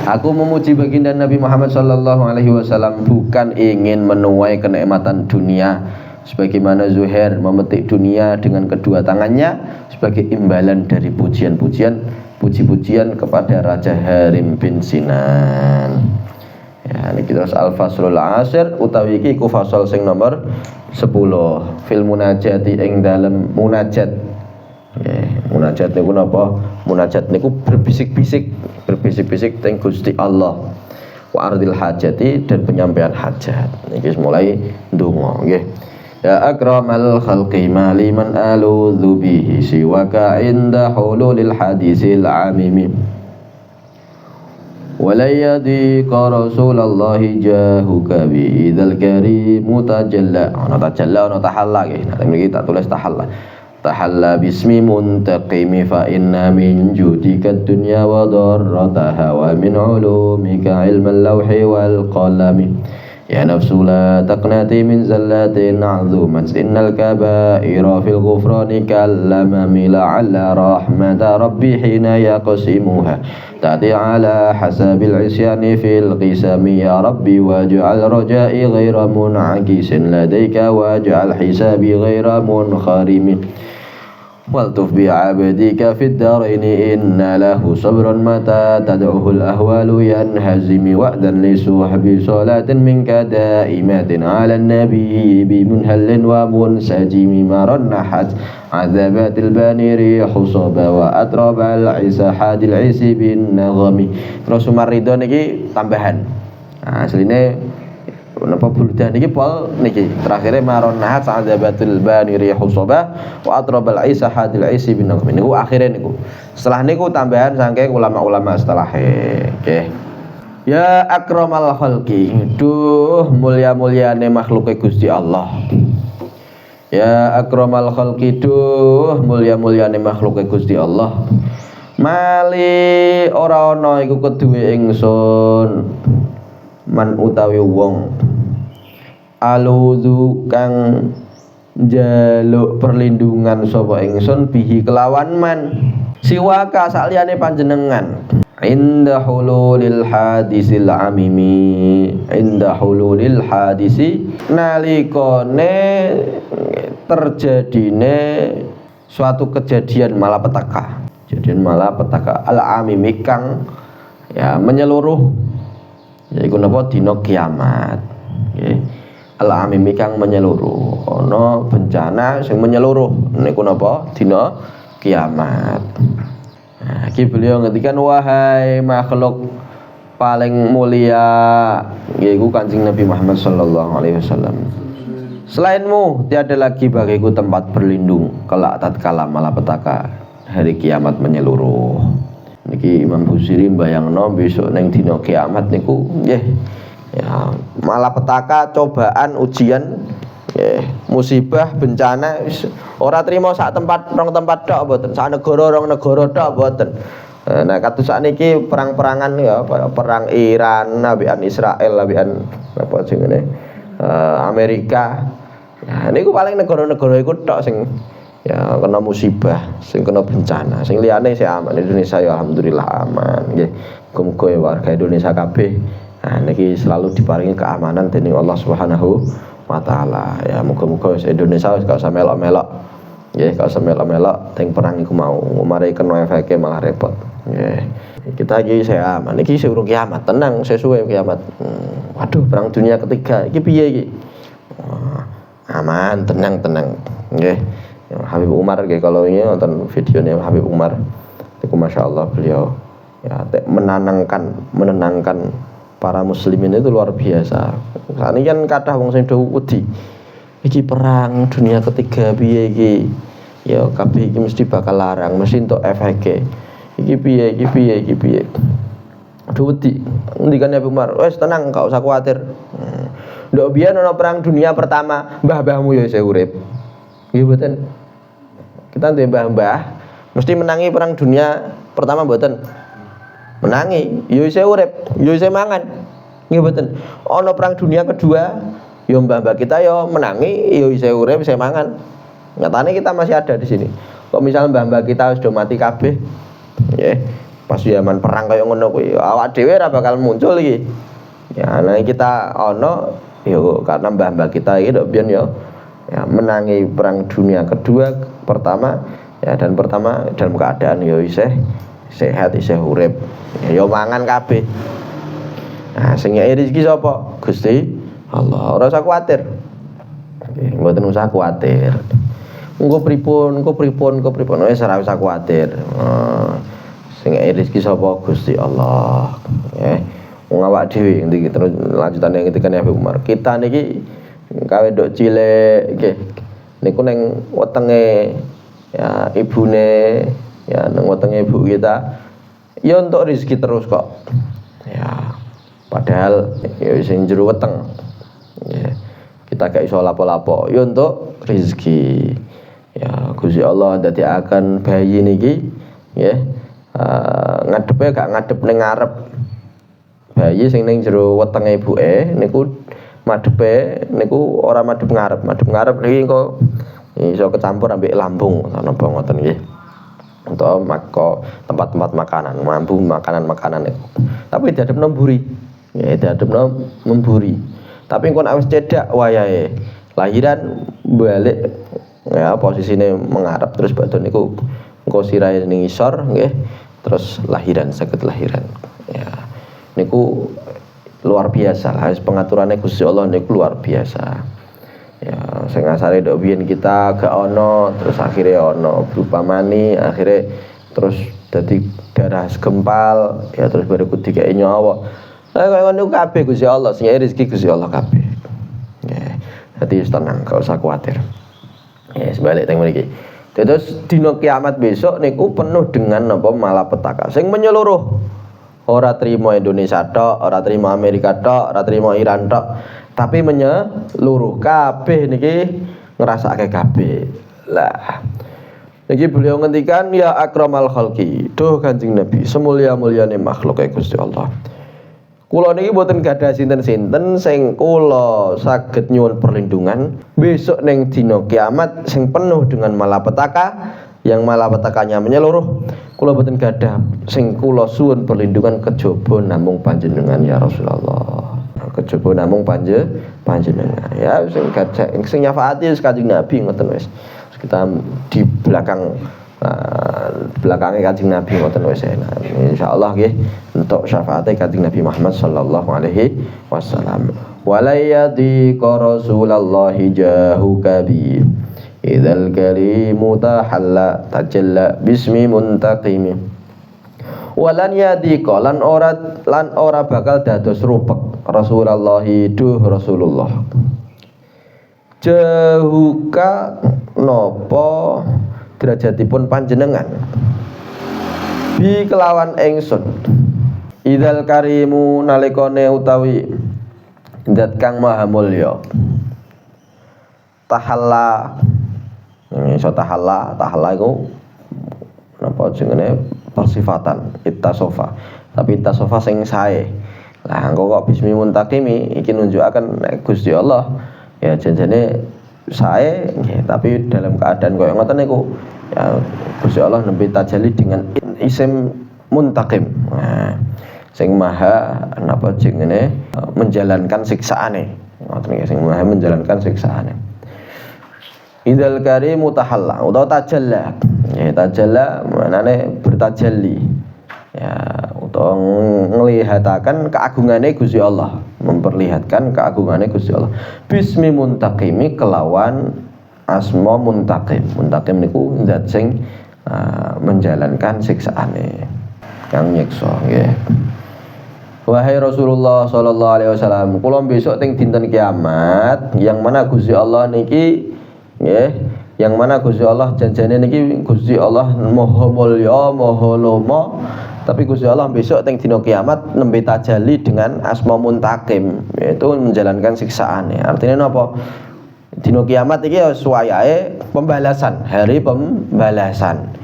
Aku memuji baginda Nabi Muhammad sallallahu alaihi wasallam bukan ingin menuai kenikmatan dunia sebagaimana Zuhair memetik dunia dengan kedua tangannya sebagai imbalan dari puji-pujian kepada Raja Harim bin Sinan. Ya, ini kita al-faslul asir utawi iki ku fasal sing nomor 10 fil munajati ing dalem munajat. Munajat niku napa? Munajat niku berbisik-bisik teng Gusti Allah. Wa ardil hajati dan penyampaian hajat. Niki mulai ndonga nggih. Ya akramal khalqi maliman aludzu bihi siwaka inda hululil hadisil amimi. Walayadika Rasulullahi jahuka bi idzal karim mutajalla. Ana tajalla ana tahalla nggih. Nah niki tak tulis tahalla. Tahalla bismi muntaqimi fa inna min judika dunya wa darrataha wa min ulumika ilmal lawhi wal qalami. Ya nafsu la taqnati min zallatin a'zumat innal kaba'ira fil ghufrani kallamami la'alla rahmata rabbi hina yaqsimuha ta'ti ala hasabil isyani fil qisami ya rabbi waj'al raja'i ghaira mun'akisin ladayka waj'al hisabi ghaira munkharimi والطف بعبدك في الدارين إن له صبرا متى تدعه الأهوال ينهزم وعدا لصحب صلاة منك دائمات على النبي بمنهل ومنسجم مرنحت عذابات الباني ريح صبا وأتراب العيسى حاد العيس بالنغم. Terus Sumaridho niki tambahan. Nah, asline napa burdah niki pol niki terakhire maron nahat sa'adabatul bani rihu sabah wa atrabal isa hadil isi bin naqmi niku akhire niku. Setelah niku tambahan saking ulama-ulama setelah nggih. Ya akramal khalqi, duh mulia-muliane makhluke Gusti Allah. Ya akramal khalqi, duh mulia-muliane makhluke Gusti Allah. Mali ora ana iku keduwe ingsun man utawi wong aluzu kang njaluk perlindungan sapa ingsun bihi kelawan man siwaka saliyane panjenengan inda hululil hadisil amimi inda hululil hadisi nalikane terjadine suatu kejadian malapetaka al amimi kang ya menyeluruh yaiku napa dina kiamat nggih al-amimi kang menyeluruh ana bencana sing menyeluruh niku napa dina kiamat. Nah iki beliau ngendikan wahai makhluk paling mulia yaiku Kanjeng Nabi Muhammad sallallahu alaihi wasallam, selainmu tiada lagi bagiku tempat berlindung kelak tatkala malapetaka hari kiamat menyeluruh. Niki Imam Busiri mbayangno besok neng dina kiamat niku nggih ya malapetaka, cobaan, ujian, nggih musibah, bencana ora trimo sak tempat rong tempat tok mboten, sak negara rong negara tok mboten. Nah kados sakniki perang-perangan ya perang Iran, ambekan Israel, ambekan apa jenenge Amerika. Ya niku paling negara-negara iku tok sing ya kena musibah, sing kena bencana, sing liyane sih aman. Indonesia ya alhamdulillah aman nggih. Muga-muga ya warga Indonesia kabeh nah niki selalu diparingi keamanan dening Allah Subhanahu wa taala. Ya muga-muga Indonesia wis gak usah melok-melok. Nggih, gak usah melok-melok teng perang iku mau mari kena efeke malah repot. Nggih. Kita iki saya aman. Iki sing urung kiamat, tenang sesuai kiamat. Waduh, perang dunia ketiga iki piye iki? Aman, tenang. Nggih. Habib Umar kayak kalau ini nonton videonya Habib Umar itu masya Allah beliau ya menenangkan para muslimin itu luar biasa. Saat ini kan kata wong sing do wedi iki perang dunia ketiga piye iki ya kabeh iki mesti bakal larang mesti entuk efeke iki piye do wedi ngendikan Habib Umar wes tenang gak usah kuwatir. Ndok biyen ana perang dunia pertama mbah-mbahmu ya isih urip nggih mboten. Kita duwe mbah-mbah mesti menangi perang dunia pertama mboten. Menangi, ya isih urip, ya isih mangan. Nggih mboten. Ana perang dunia kedua, ya mbah-mbah kita ya menangi, ya isih urip, isih mangan. Nyatane kita masih ada di sini. Kok misal mbah-mbah kita wis do mati kabeh. Nggih. Pas zaman perang kaya ngono kuwi, awak dhewe ora bakal muncul iki. Ya, nah kita ana ya karena mbah-mbah kita iki ndok biyen ya menangi perang dunia kedua pertama ya dan pertama dalam keadaan ya isih sehat isih urip ya mangan kabeh. Nah sing nyai rezeki sapa? Gusti Allah. Ora usah kuwatir. Nggih, mboten usah kuwatir. Engko pripun wis ora usah kuwatir. Sing nyai rezeki sapa? Gusti Allah. Nggih. Wong awak dhewe niki terus lanjutane ngendikane Habib Umar. Kita niki kawe ndok cilik nggih niku ning wetenge ya ibune ya nang wetenge ibu kita ya untuk rezeki terus kok ya padahal ya sing jero weteng ya kita gak iso lapo-lapo ya untuk rezeki ya Gusti Allah ndadekaken bayi niki nggih ngadepe gak ngadep ning ngarep bayi sing ning jero wetenge ibuke niku madhepe niku ora madhep ngarep niki engko iso kecampur ambek lambung napa ngoten nggih. Untuk tempat-tempat makanan, mampu makanan itu. Tapi diadepno mburi. Ya diadepno memburi. Tapi engko nek wis cedak wayahe lahiran balik ya posisine mengarep terus badhe niku engko sirahe ning ngisor nggih terus lahiran saged lahiran ya niku luar biasa lah pengaturane Gusti Allah niku luar biasa ya sing asale ndok biyen kita gak ono terus akhirnya ono berupa mani akhirnya terus dadi darah gempal ya terus baru dikei nyawa kaya ngono kabeh Gusti Allah sing rezeki Gusti Allah kabeh ya dadi tenang gak usah kuwatir ya sebalik teng mriki terus dina kiamat besok niku penuh dengan apa malapetaka sing menyeluruh ora trimo Indonesia tok ora trimo Amerika tok ora trimo Iran tok tapi menyeluruh kabeh niki ngrasake kabeh lah niki beliau ngendikan ya akramal khalqi duh Kanjeng Nabi semulia-mulyane makhluk Gusti Allah kula niki mboten gadah sinten-sinten sing kula saged nyuwun perlindungan besok ning dina kiamat sing penuh dengan malapetaka yang malapetakanya menyeluruh kula mboten gadah sing kula suwun perlindungan kejaba namung panjenengan ya Rasulullah kejaba namung panjenengan ya sing gadah sing nyafaati Kanjeng Nabi ngoten wis kita di belakangnya Kanjeng Nabi ngoten wis insyaallah nggih untuk syafaate Kanjeng Nabi Muhammad sallallahu alaihi wasallam walayadi Rasulullah jahu kabi idzal karimu tahalla tajalla bismi muntaqim walan yadika lan ora bakal dados rupek Rasulullah duh Rasulullah jahuka napa derajatipun panjenengan bi kelawan ingsun idzal karimu nalikane utawi zat kang maha mulya tahalla iso tahalla iku napa jenenge persifatan ittasofa tapi ittasofa sing sae lah engko kok bismi muntaqimi iki nunjukaken Gusti Allah ya janjane sae nggih tapi dalam keadaan koyo ngoten niku ya Gusti Allah nembe tajalli dengan isim muntaqim nah sing maha napa jenenge menjalankan siksaane ngoten nggih sing maha menjalankan siksaane Idzal karimu tahalla utawa tajalla ya tajalla maknane bertajalli ya utawa nglihataken keagungane Gusti Allah memperlihatkan keagungane Gusti Allah bismi muntaqimi kelawan asma muntaqim muntaqim niku zat sing menjalankan siksaane kang nyiksa nggih wahai Rasulullah sallallahu alaihi wasallam kula besok teng dinten kiamat yang mana Gusti Allah niki nggih yang mana Gusti Allah janjane niki Gusti Allah maha mulya maha loma tapi Gusti Allah besok teng dina kiamat nembe tajalli dengan asma muntaqim yaitu menjalankan siksaan artinya napa dina kiamat iki ya suwayahe pembalasan hari pembalasan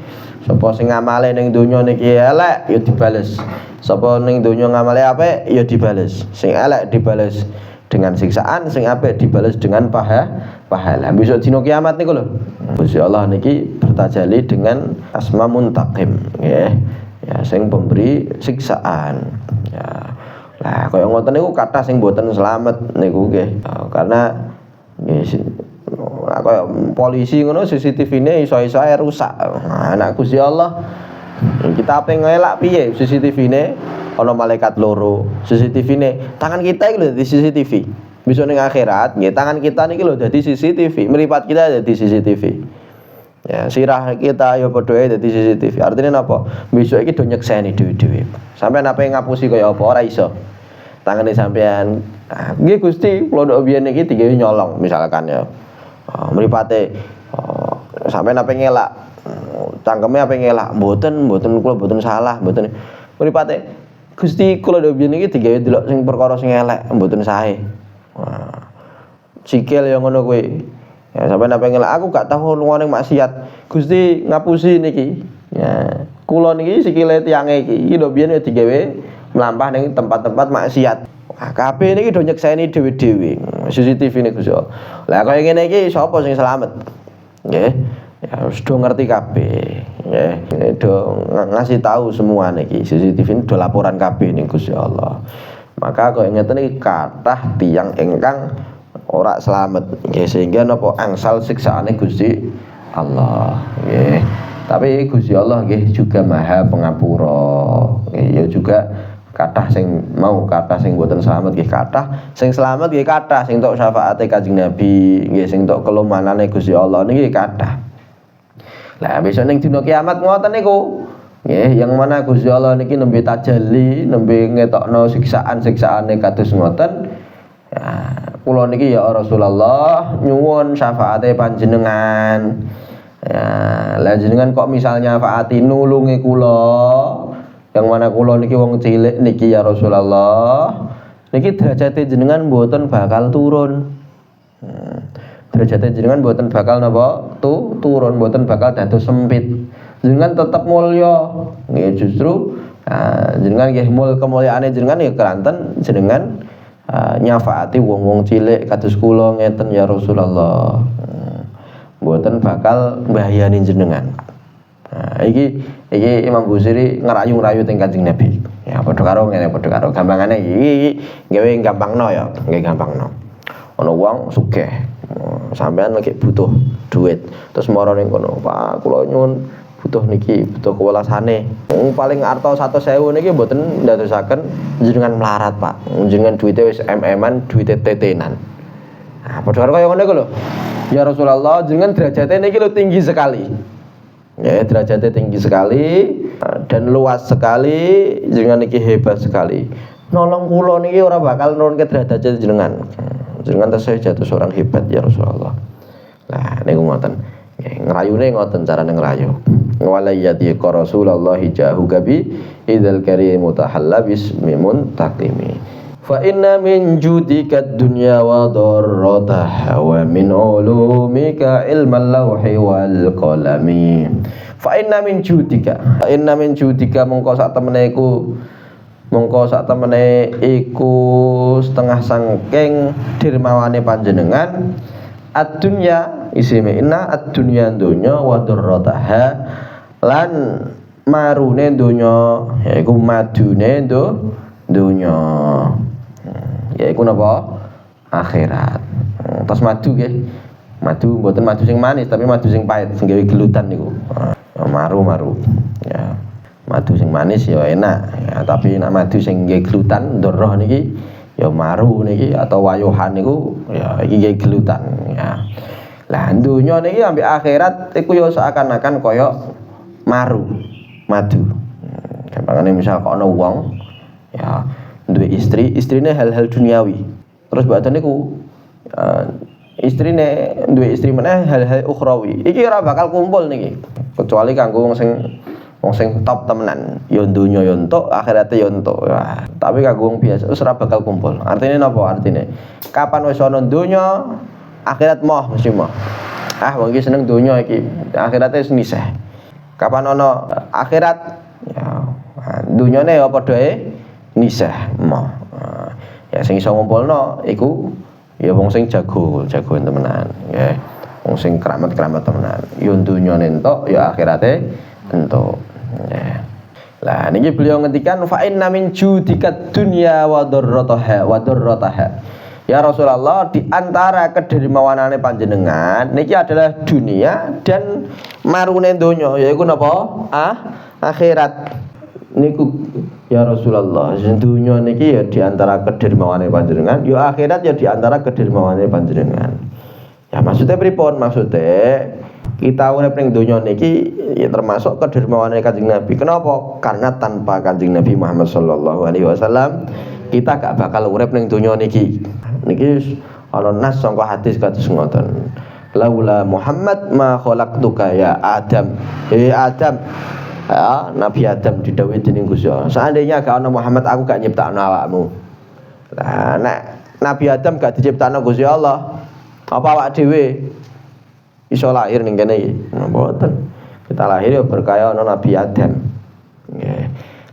sapa sing ngamale ning donya niki elek ya dibales sapa ning donya ngamale apik ya dibales sing elek dibales dengan siksaan sing apik dibales dengan pahala besok dina kiamat niku lho Gusti Allah niki bertajalli dengan asma muntaqim nggih ya sing pemberi siksaan ya lah kaya ngoten niku kathah sing mboten slamet niku nggih karena nggih kaya polisi ngono CCTV-ne iso-iso ae rusak anak Gusti Allah kita ape ngelak piye CCTV-ne ana malaikat loro CCTV-ne tangan kita iki lho dadi CCTV besok ning akhirat nggih tangan kita niki lho dadi CCTV mripat kita dadi CCTV ya sirah kita ya padha ae dadi CCTV artinya napa besok iki do nyekseni dhewe-dhewe sampean ape ngapusi kaya apa ora iso tangane sampean nggih Gusti kula ndok biyen iki digawe nyolong misalkan ya mripate sampean ape ngelak cangkeme ape ngelak mboten kula mboten salah mboten mripate Gusti kula ndok biyen iki digawe delok sing perkara sing elek mboten sae sikil ya ngono kuwi ya sampeyan apa ngelak aku gak tahu lunga ning maksiat Gusti ngapusi niki ya kula niki sikile tiange iki lho biyen ya digawe mlampah ning tempat-tempat maksiat kabeh niki do nyekseni dhewe-dhewe CCTV niku Gusti lah kaya ngene iki sapa sing slamet nggih ya wis do ngerti kabeh nggih do ngasih tahu semua niki CCTV do laporan kabeh ning Gusti Allah maka kaya ngeten iki kathah tiyang ingkang ora selamat nggih, sehingga napa angsal siksaane Gusti Allah nggih. Tapi Gusti Allah nggih juga Maha Pengapura nggih, ya juga kathah sing mboten selamat nggih kathah, sing selamat nggih kathah, sing tok syafaate Kanjeng Nabi nggih, sing tok kelumanane Gusti Allah niki kathah. Lah besok ning dina kiamat ngoten niku nggih, yang mana Gusti Allah niki nembe tajalli, nembe ngetokno siksaan-siksaane kados ngoten. Ya, kula niki ya Rasulullah nyuwun syafaate panjenengan. Ya, lah jenengan kok misalnya nyafaati nulungi kula, yang mana kula niki wong cilik niki ya Rasulullah, niki derajate jenengan mboten bakal turun. Derajate jenengan mboten bakal napa turun, mboten bakal dados sempit. Jenengan tetap mulya nggih, justru jenengan nggih kemulyaane jenengan ya keranten jenengan nyafaati wong-wong cilik kados kula ngeten ya Rasulullah. Mboten bakal mbahayani jenengan. Iki Imam Busiri ngerayu-ngerayu teng Kanjeng Nabi. Ya padha karo ngene, padha karo gampangane iki gawe gampangno ya, nggih gampangno. Ana wong sugih, sampean lagi butuh duit, terus mara ning kono, Pak kula nyuwun butuh niki, butuh kewelasane. Paling arta 100.000 niki mboten ndadosaken jenengan melarat, Pak. Jenengan duwite wis em-eman, duwite tetenan. Nah, padha karo kaya ngono iku lho. Ya Rasulullah, jenengan derajatnya niki lho tinggi sekali. Ya, derajatnya tinggi sekali dan luas sekali, jenengan niki hebat sekali. Nolong kula niki ora bakal nurunke derajat jenengan. Jenengan tasih jatuh seorang hebat ya Rasulullah. Nah, niku ngoten. Ngrayune ngoten carane ngrayu. Walayyati Rasulullah jahu gabi idzal karim mutahalla bismi muntaqimi. Fa inna min judika dunya wa darrataha wa min ulumika ilmal lawhi wal qalami. Fa inna min judika mongko sak temene iku setengah sangking dermawane panjenengan ad-dunya isime inna ad-dunya donya wa darrataha lan marune donya yaiku madune donya yaiku napa akhirat. Terus madu nggih. Madu mboten madu sing manis tapi madu sing pahit sing gawe gelutan niku. Maru. Ya. Madu sing manis ya enak, ya, tapi nek madu sing gawe gelutan ndoroh niki ya maru niki atau wayuhan niku ya iki gawe gelutan ya. Lah donya niki ambek akhirat iku ya seakan-akan kaya maru, madu. Gampangane misal kok ana wong ya duwe istrine hal-hal duniawi. Terus badane niku istrine duwe istri meneh hal-hal ukhrawi. Iki ora bakal kumpul niki. Kecuali kanggo wong sing top temenan. Ya donya ya entuk, akhirate ya entuk. Wah, tapi kanggo wong biasa wis ora bakal kumpul. Artine napa? Artine kapan wis ana donya, akhirat moh mesti moh. Wong iki seneng donya iki, akhirate wis misah. Kapan ana akhirat ya donyane ya padha nisah moh. Ya sing iso ngumpulno iku ya wong sing jago temenan nggih. Wong sing keramat-keramat temenan. Ya dunyane entuk, ya akhirate entuk. Nggih. Lah niki beliau ngendikan fa inna min judika dunya wa darrataha. Ya Rasulullah, di antara kedermawanane panjenengan niki adalah dunia dan marune donya, yaiku napa? Akhirat. Niku ya Rasulullah, dunya niki ya di antara kedermawane panjenengan, ya akhirat ya di antara kedermawane panjenengan. Ya maksudnya pripun? Maksudnya kita urip ning donya niki ya termasuk kedermawane Kanjeng Nabi. Kenapa? Karena tanpa Kanjeng Nabi Muhammad sallallahu alaihi wasallam kita gak bakal urip ning donya niki. Niki ana nas sangka hadis kados ngoten. Laula Muhammad ma khalaqtuka ya Adam. Adam, ya, Nabi Adam didhawuhi dening Gusti Allah. Seandainya gak ana Muhammad aku gak nyiptakno awakmu. Lah nek Nabi Adam gak diciptakno Gusti Allah, apa awak dhewe iso lahir ning kene iki? Mboten. Kita lahir ya berkaya ana Nabi Adam. Nggih.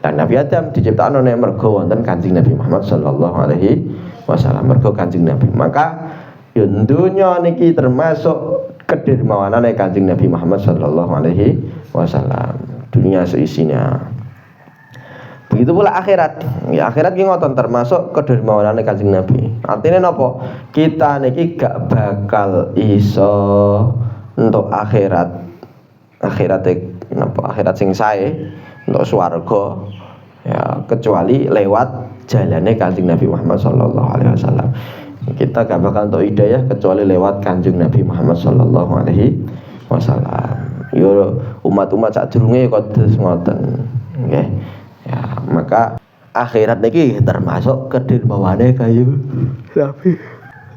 Lah Nabi Adam diciptakno nek mergo wonten Kanjeng Nabi Muhammad sallallahu alaihi wasallam, mergo Kanjeng Nabi. Maka ya dunya niki termasuk kedermawanane Kanjeng Nabi Muhammad sallallahu alaihi wasallam. Dunia seisinya. Begitu pula akhirat. Ya akhirat ki ngoten termasuk kedermawanane Kanjeng Nabi. Artinya napa? Kita niki gak bakal iso untuk akhirat. Akhirat napa? Akhirat sing sae untuk swarga ya kecuali lewat jalannya Kanjeng Nabi Muhammad sallallahu alaihi wasallam. Kita gak bakal untuk hidayah kecuali lewat Kanjeng Nabi Muhammad sallallahu alaihi wasallam. Yo umat-umat sadurunge kados ngoten. Nggih. Ya, maka akhirat niki termasuk kedermawane Kanjeng Nabi.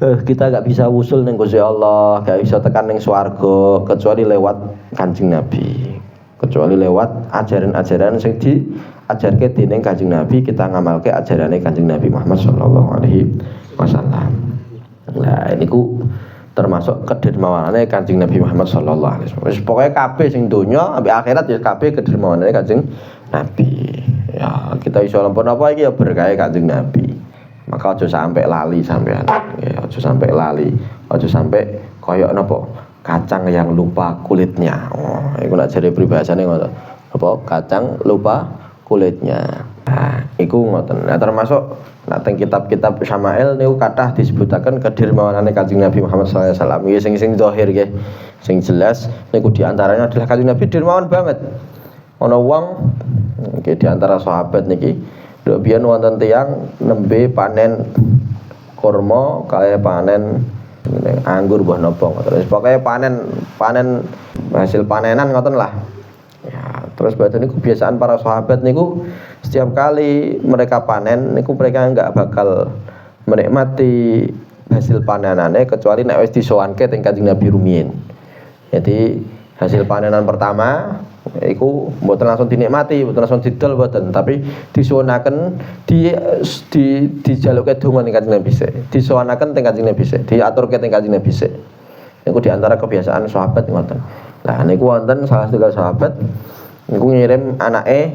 Kita gak bisa usul ning Gusti Allah, gak bisa tekan ning swarga kecuali lewat Kanjeng Nabi. Kecuali lewat ajaran-ajaran sing diajarke dening Kanjeng Nabi, kita ngamalke ajarane Kanjeng Nabi Muhammad sallallahu alaihi wasallam. Lah niku termasuk kedermawanane Kanjeng Nabi Muhammad sallallahu alaihi wasallam. Wis pokoke kabeh sing donya ambek akhirat ya kabeh kedermawanane Kanjeng Nabi. Ya, kita iso lampun apa iki ya berkah Kanjeng Nabi. Maka aja sampai lali sampean. Ya, aja sampai lali. Aja sampai koyok napa? Kacang yang lupa kulitnya. Oh, iku nek jare pribahasane ngoten. Apa? Kacang lupa kulitnya. Nah, iku ngoten. Nah, termasuk nek teng kitab-kitab Syama'il niku kathah disebutaken kedermawanane Kanjeng Nabi Muhammad sallallahu alaihi wasallam. Iki sing zahir nggih. Sing jelas niku di antaranya adalah Kanjeng Nabi dermawan banget. Ana wong nggih di antara sahabat niki lho biyen wonten tiyang nembe panen kurma kaya panen anggur mbah napa terus pokoke panen hasil panenan ngoten lah. Ya, terus badan niku kebiasaan para sahabat niku setiap kali mereka panen niku mereka enggak bakal menikmati hasil panenane kecuali nek wis disowanke teng Kanjeng Nabi rumiyin. Jadi hasil panenan pertama iku mboten langsung dinikmati, mboten langsung didol mboten, tapi disuwunaken dijaluke donga ning Kanjeng Nabi sik. Disuwunaken teng Kanjeng Nabi sik, diaturke teng Kanjeng Nabi sik. Niku di antara kebiasaan sahabat ngoten. Lah niku wonten salah setunggal sahabat niku ngirim anake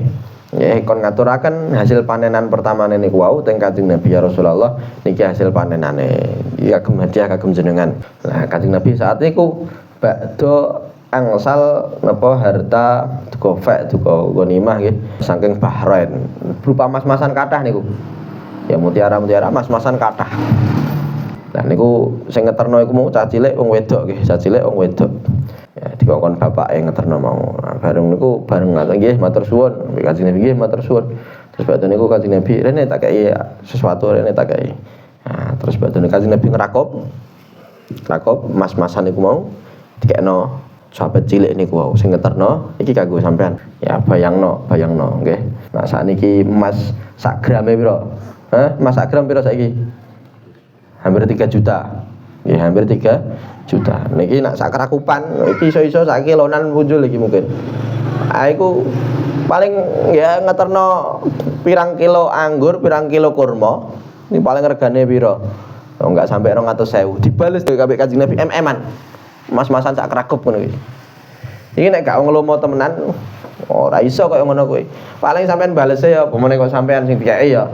nggih kon ngaturaken hasil panenan pertamane niku wau teng Kanjeng Nabi ya Rasulullah niki hasil panenane. Ya kagem hadiah kagem jenengan. Lah Kanjeng Nabi saat niku bakdo angsal napa harta duka fek duka ghanimah nggih saking Bahrain berupa mas-masan kathah niku. Ya mutiara-mutiara mas-masan kathah. Lah niku sing ngeterno iku mau cah cilik wong wedok nggih, cah cilik wong wedok. Ya dikongkon bapake ngeterno mau. Nah, bareng niku bareng nggih matur suwun, Kanjeng Nabi nggih matur suwun. Terus badhe niku Kanjeng Nabi rene tak kei sesuatu rene tak kei. Nah, terus badhe Kanjeng Nabi ngrakop mas-masan niku mau dikekno sahabat cilik niku wau sing ngeterno iki kanggo sampean. Ya bayangno nggih. Nah sakniki emas sak grame pira? Emas sak gram pira saiki? Hampir 3 juta. Nggih, hampir 3 juta. Niki nak sak krakupan iki iso-iso sak kilonan punjul iki mungkin. Iku paling ya ngeterno pirang kilo anggur, pirang kilo kurma. Ini paling regane pira? Oh, enggak sampai 200.000. Dibales kabeh Kanjeng Nabi MM-an. Mas-masan sak krakup ngono iki. Iki nek gak nglomo temenan ora iso kaya ngono kuwi. Paling sampean balese ya pomene kok sampean sing dikeki ya.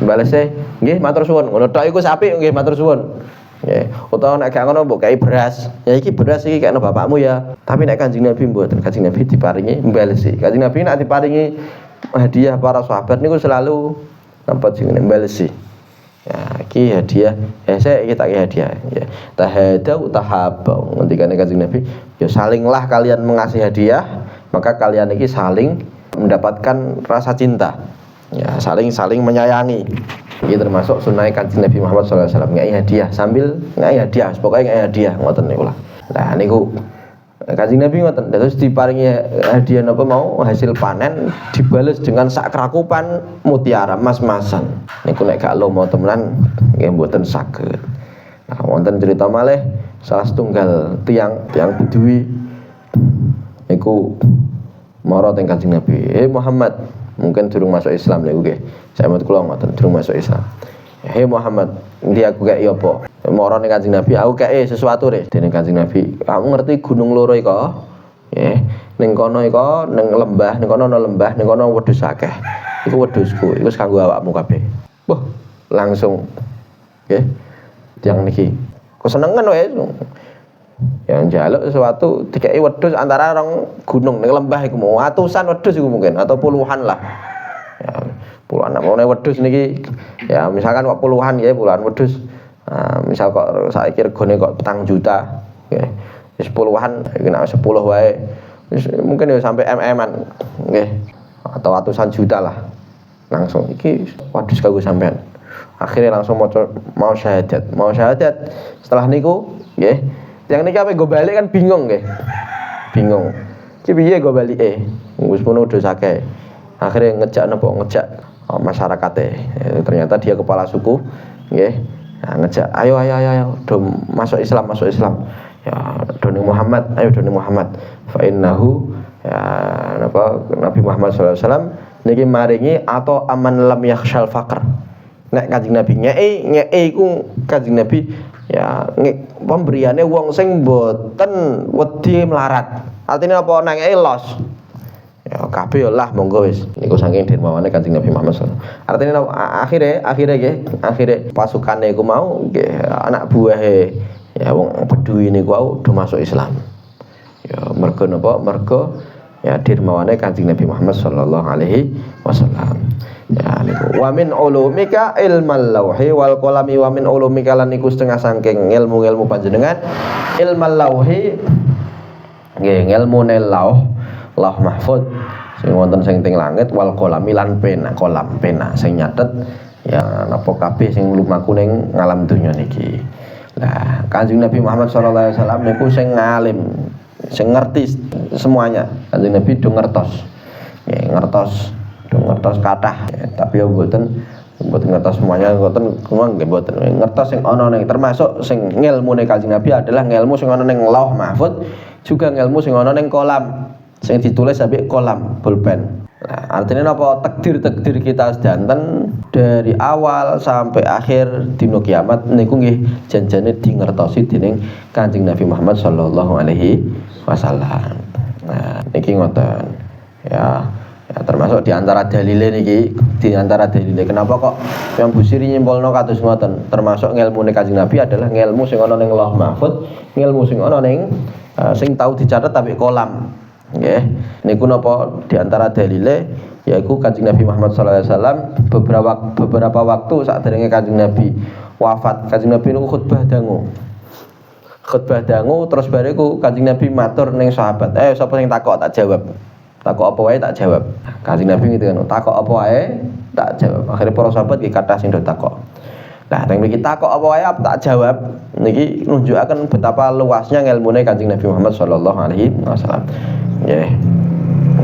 Balese nggih matur suwun. Ngono tok iku apik nggih matur suwun. Nggih. Utawa nek gak ngono mbok kei beras. Ya iki beras iki kekno bapakmu ya. Tapi nek Kanjeng Nabi mboten, Kanjeng Nabi diparingi mbalesi. Kanjeng Nabi nek diparingi hadiah para sahabat niku selalu napa jenenge mbalesi. Ya, iki hadiah. Saya kita hadiah. Ya, tahadau tahabau. Ngendikane Kanjeng Nabi, ya salinglah kalian mengasih hadiah, maka kalian iki saling mendapatkan rasa cinta. Ya, saling menyayangi. Iki termasuk sunnah Kanjeng Nabi Muhammad sallallahu alaihi wasallam, ngai hadiah sambil ngai hadiah, pokoke ngai hadiah ngoten niku lah. Lah niku Kanjeng Nabi ngoten, terus diparingi hadiah napa mau hasil panen dibales dengan sak krakupan mutiara mas-masan. Niku nek gak lomo temenan nggih mboten saged. Nah, wonten cerita malih salah setunggal tiang Bedui niku mara teng Kanjeng Nabi. Muhammad, mungkin durung masuk Islam niku nggih. Saya mau kula ngoten durung masuk Islam. Muhammad, ndi aku kek apa? Mara ning Kanjeng Nabi, aku kek sesuatu re. Dene Kanjeng Nabi, kamu ngerti gunung loro iko? Nggih, ning kono iko, ning lembah, ning kono ana lembah, ning kono wedhus akeh. Iku wedhusku, iku kanggo awakmu kabeh. Wah, langsung nggih. Tiang niki. Kesenengan wae. Yang njaluk sesuatu dikeki wedhus antara rong gunung ning lembah iku mau atusan wedhus iku mungkin atau puluhan lah. Ya, puluhan namanya wedhus niki ya misalkan kok puluhan ya puluhan wedhus misal kok saiki regane kok 4 juta nggih wis puluhan nek 10 wae wis mungkin ya sampai MM-an nggih atau ratusan juta lah langsung iki wedhus kanggo sampean akhirnya langsung mau syahadat setelah niku nggih yang niki ape go balik kan bingung iki piye go balike wis pun dosa akeh akhirnya ngejak masyarakate ternyata dia kepala suku nggih ngejak ayo do masuk Islam ya doni Muhammad fa innahu ya Nabi Muhammad sallallahu alaihi wasallam niki maringi atau aman lam yakhshal faqr nek Kanjeng Nabi nyei iku Kanjeng Nabi ya pemberiane wong sing mboten wedi melarat artinya apa nek los ya kabeh lah monggo wis niku saking dermawane Kanjeng Nabi Muhammad sallallahu alaihi wasallam artinya akhire pasukane iku mau nggih anak buahe ya wong Bedui niku wau do masuk Islam ya mergo napa mergo ya dermawane Kanjeng Nabi Muhammad sallallahu alaihi wasallam ya niku wa min ulumika ilmal lauhi wal qalami wa min ulumika lan niku setengah saking ilmu-ilmu panjenengan ilmal lauhi nggih ilmune lauh mahfuz sing wonten sing teng langit wal qalami lan kolam pena sing nyatet ya napa kabeh sing lumaku ning ngalam donya niki. Lah Kanjeng Nabi Muhammad sallallahu alaihi wasallam niku sing ngalim, sing ngerti semuanya. Kanjeng Nabi do ngertos. Ya ngertos kathah ya, tapi ya mboten ngertos semuanya mboten nggih mboten ngertos sing ana ning termasuk sing ngilmune Kanjeng Nabi adalah ngilmu sing ana ning Lauh Mahfuz juga ngilmu sing ana ning kolam sing ditulis sampai kolam pulpen. Nah, artinya apa takdir kita sedanten dari awal sampai akhir dina kiamat niku nggih janjane dingertosi dening Kanjeng Nabi Muhammad sallallahu alaihi wasallam. Nah, niki ngoten. Ya termasuk di antara dalile niki, kenapa kok Imam Busiri nyimpulno kados ngoten, termasuk ngilmune Kanjeng Nabi adalah ngilmu sing ana ning Lauh Mahfuz, ngilmu sing ana ning sing tau dicatet tapi kolam. Nggih, niku napa di antara dalile yaiku Kanjeng Nabi Muhammad sallallahu alaihi wasallam beberapa waktu sakderenge Kanjeng Nabi wafat, Kanjeng Nabi niku khutbah dangu terus bariku Kanjeng Nabi matur ning sahabat, sapa sing takok tak jawab. Takok apa wae tak jawab. Kanjeng Nabi gitu kan, takok apa wae tak jawab. Akhire para sahabat iki kathah sing do takok. Lah teng mriki takok apa wae tak jawab. Niki nunjukaken betapa luasnya ngilmune Kanjeng Nabi Muhammad sallallahu alaihi wasallam. Nggih.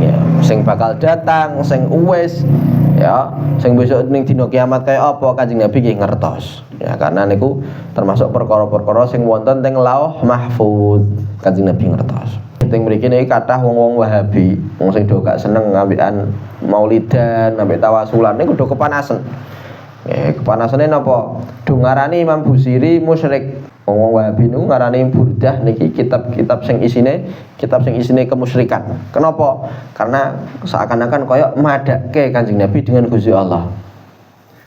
Ya, sing bakal datang, sing uwis, ya, sing besok ning dina kiamat kaya apa Kanjeng Nabi nggih ngertos. Ya, karena niku termasuk perkara-perkara sing wonten teng Lauh Mahfuz. Kanjeng Nabi ngertos. Teng mriki niki kathah wong-wong Wahabi, wong sing do gak seneng ngambikan maulidan, ambek tawasulan niku do kepanasan. Kepanasane napa? Do ngarani Imam Busiri musyrik. Wong Wahabi niku ngarani burdah niki kitab sing isine kemusyrikan. Kenapa? Karena seakan-akan koyo madake Kanjeng Nabi dengan Gusti Allah.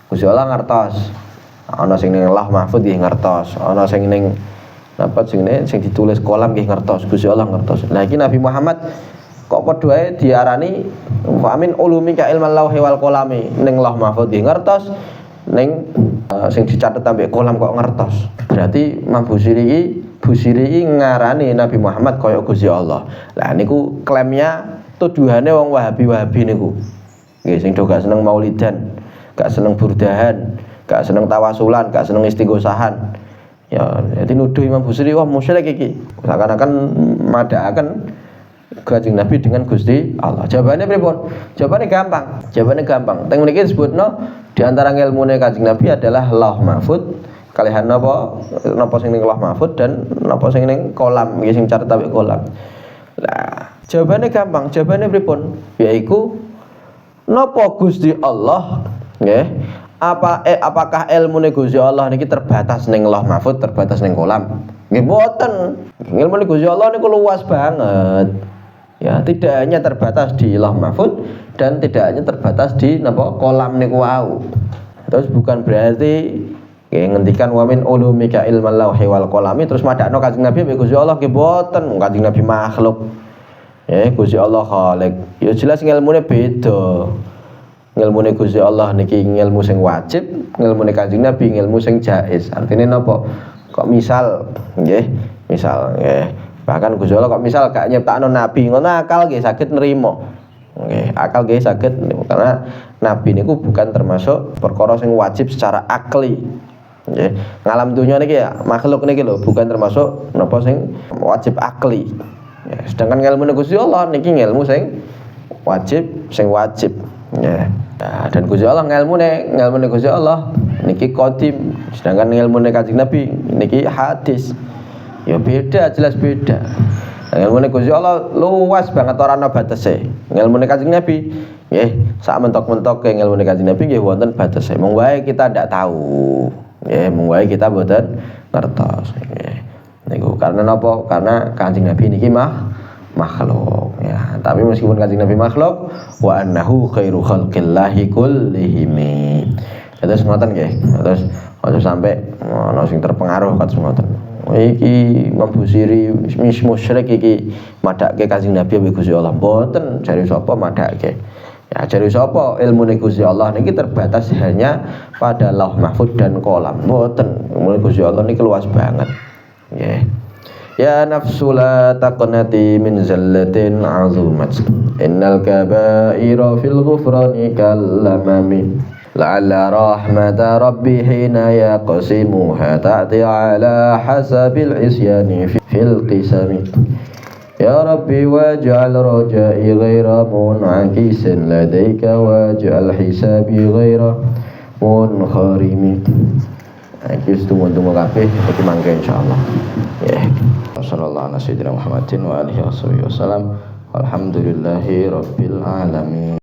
Gusti Allah ngertos. Ana sing ning Lauh Mahfuz nggih ngertos, ana sing ning napa sing ditulis kolam nggih ngertos, Gusti Allah ngertos. Lah iki Nabi Muhammad kok padha ae diarani wa min ulumika ilmal lauhi wal qalami ning Lauh Mahfuz nggih ngertos, ning sing dicatet ambek kolam kok ngertos. Berarti Imam Busiri iki ngarani Nabi Muhammad kaya Gusti Allah. Lah niku klaimnya tuduhane wong Wahabi niku. Nggih sing do gak seneng maulidan, gak seneng burdahan, gak seneng tawasulan, gak seneng istighosahan. Ya, jadi nuduh Imam Busiri wah musyrik iki. Seakan-akan madakaken Kanjeng Nabi dengan Gusti Allah. Jawabannya pripun? Jawabannya gampang. Teng mriki disebutno di antara ilmune Kanjeng Nabi adalah Lauh Mahfuz. Kalihan napa sing ning Lauh Mahfuz dan napa sing ning kolam, iki sing catet ambek kolam. Lah, jawabannya gampang. Jawabannya pripun? Yaiku napa Gusti Allah nggih? Apakah ilmune Gusti Allah niki terbatas ning Lauh Mahfuz, terbatas ning kolam? Nggih mboten. Ilmune Gusti Allah niku luas banget. Ya, tidak hanya terbatas di Lauh Mahfuz dan tidak hanya terbatas di napa kolam niku wau. Terus bukan berarti ngendikan wa min ulumika ilmal lauhi wal qalami terus madakno Kanjeng Nabi mbek Gusti Allah nggih mboten. Kanjeng Nabi makhluk. Gusti Allah khalik. Ya jelas ilmune beda. ngilmune Gusti Allah niki ngilmu sing wajib, ngilmune Kanjeng Nabi ngilmu sing jaiz. Artine napa? Kok misal nggih, misal nggih. Bahkan Gusti Allah kok misal gak nyiptakno nabi, ngono akal nggih saged nrimo. Nggih, akal nggih saged karena nabi niku bukan termasuk perkara sing wajib secara akli. Nggih, ngalam dunya niki ya makhluk niki lho bukan termasuk napa sing wajib akli. Ya, sedangkan ilmu Gusti Allah niki ilmu sing wajib, Ya. Nah, dan Gusti Allah ilmu Gusti Allah niki qadim, sedangkan ilmu Kanjeng Nabi niki hadis. Ya beda, jelas beda. Ilmu Gusti Allah luas banget ora ana batese. Ilmu Kanjeng Nabi nggih sak mentok-mentok ke ilmu Kanjeng Nabi nggih wonten batese. Mung wae kita ndak tahu. Nggih, mung wae kita mboten ngertos. Nggih. Niku karena napa? Karena Kanjeng Nabi niki makhluk ya. Tapi meskipun Kanjeng Nabi makhluk wa annahu khairu khalqillahi kullihim. Terus ngoten nggih. Terus aja sampai ana sing terpengaruh kados ngoten. Iki membusiri musyrik iki madake Kanjeng Nabi ambek Gusti Allah. Mboten jare sapa madake. Ya jare sapa ilmune Gusti Allah niki terbatas hanya pada Lauh Mahfuz dan Qalam. Mboten. Ilmune Gusti Allah niki luas banget. Nggih. Ya nafsu la taqnati min zallatin azumat. Innal kaba'ira fil ghufrani kallamami. La'alla rahmata rabbi hina yaqsimuha ta'ti ala hasabil isyani fil qisami. Ya Rabbi waj'al raja'i ghaira mun'akisin ladayka waj'al hisabi ghaira munkharimi. Iki tunggu kabeh iki mangke insyaallah. Ya. Wassallallahu ala sayyidina Muhammadin wa alihi wasallam. Alhamdulillahi rabbil alamin.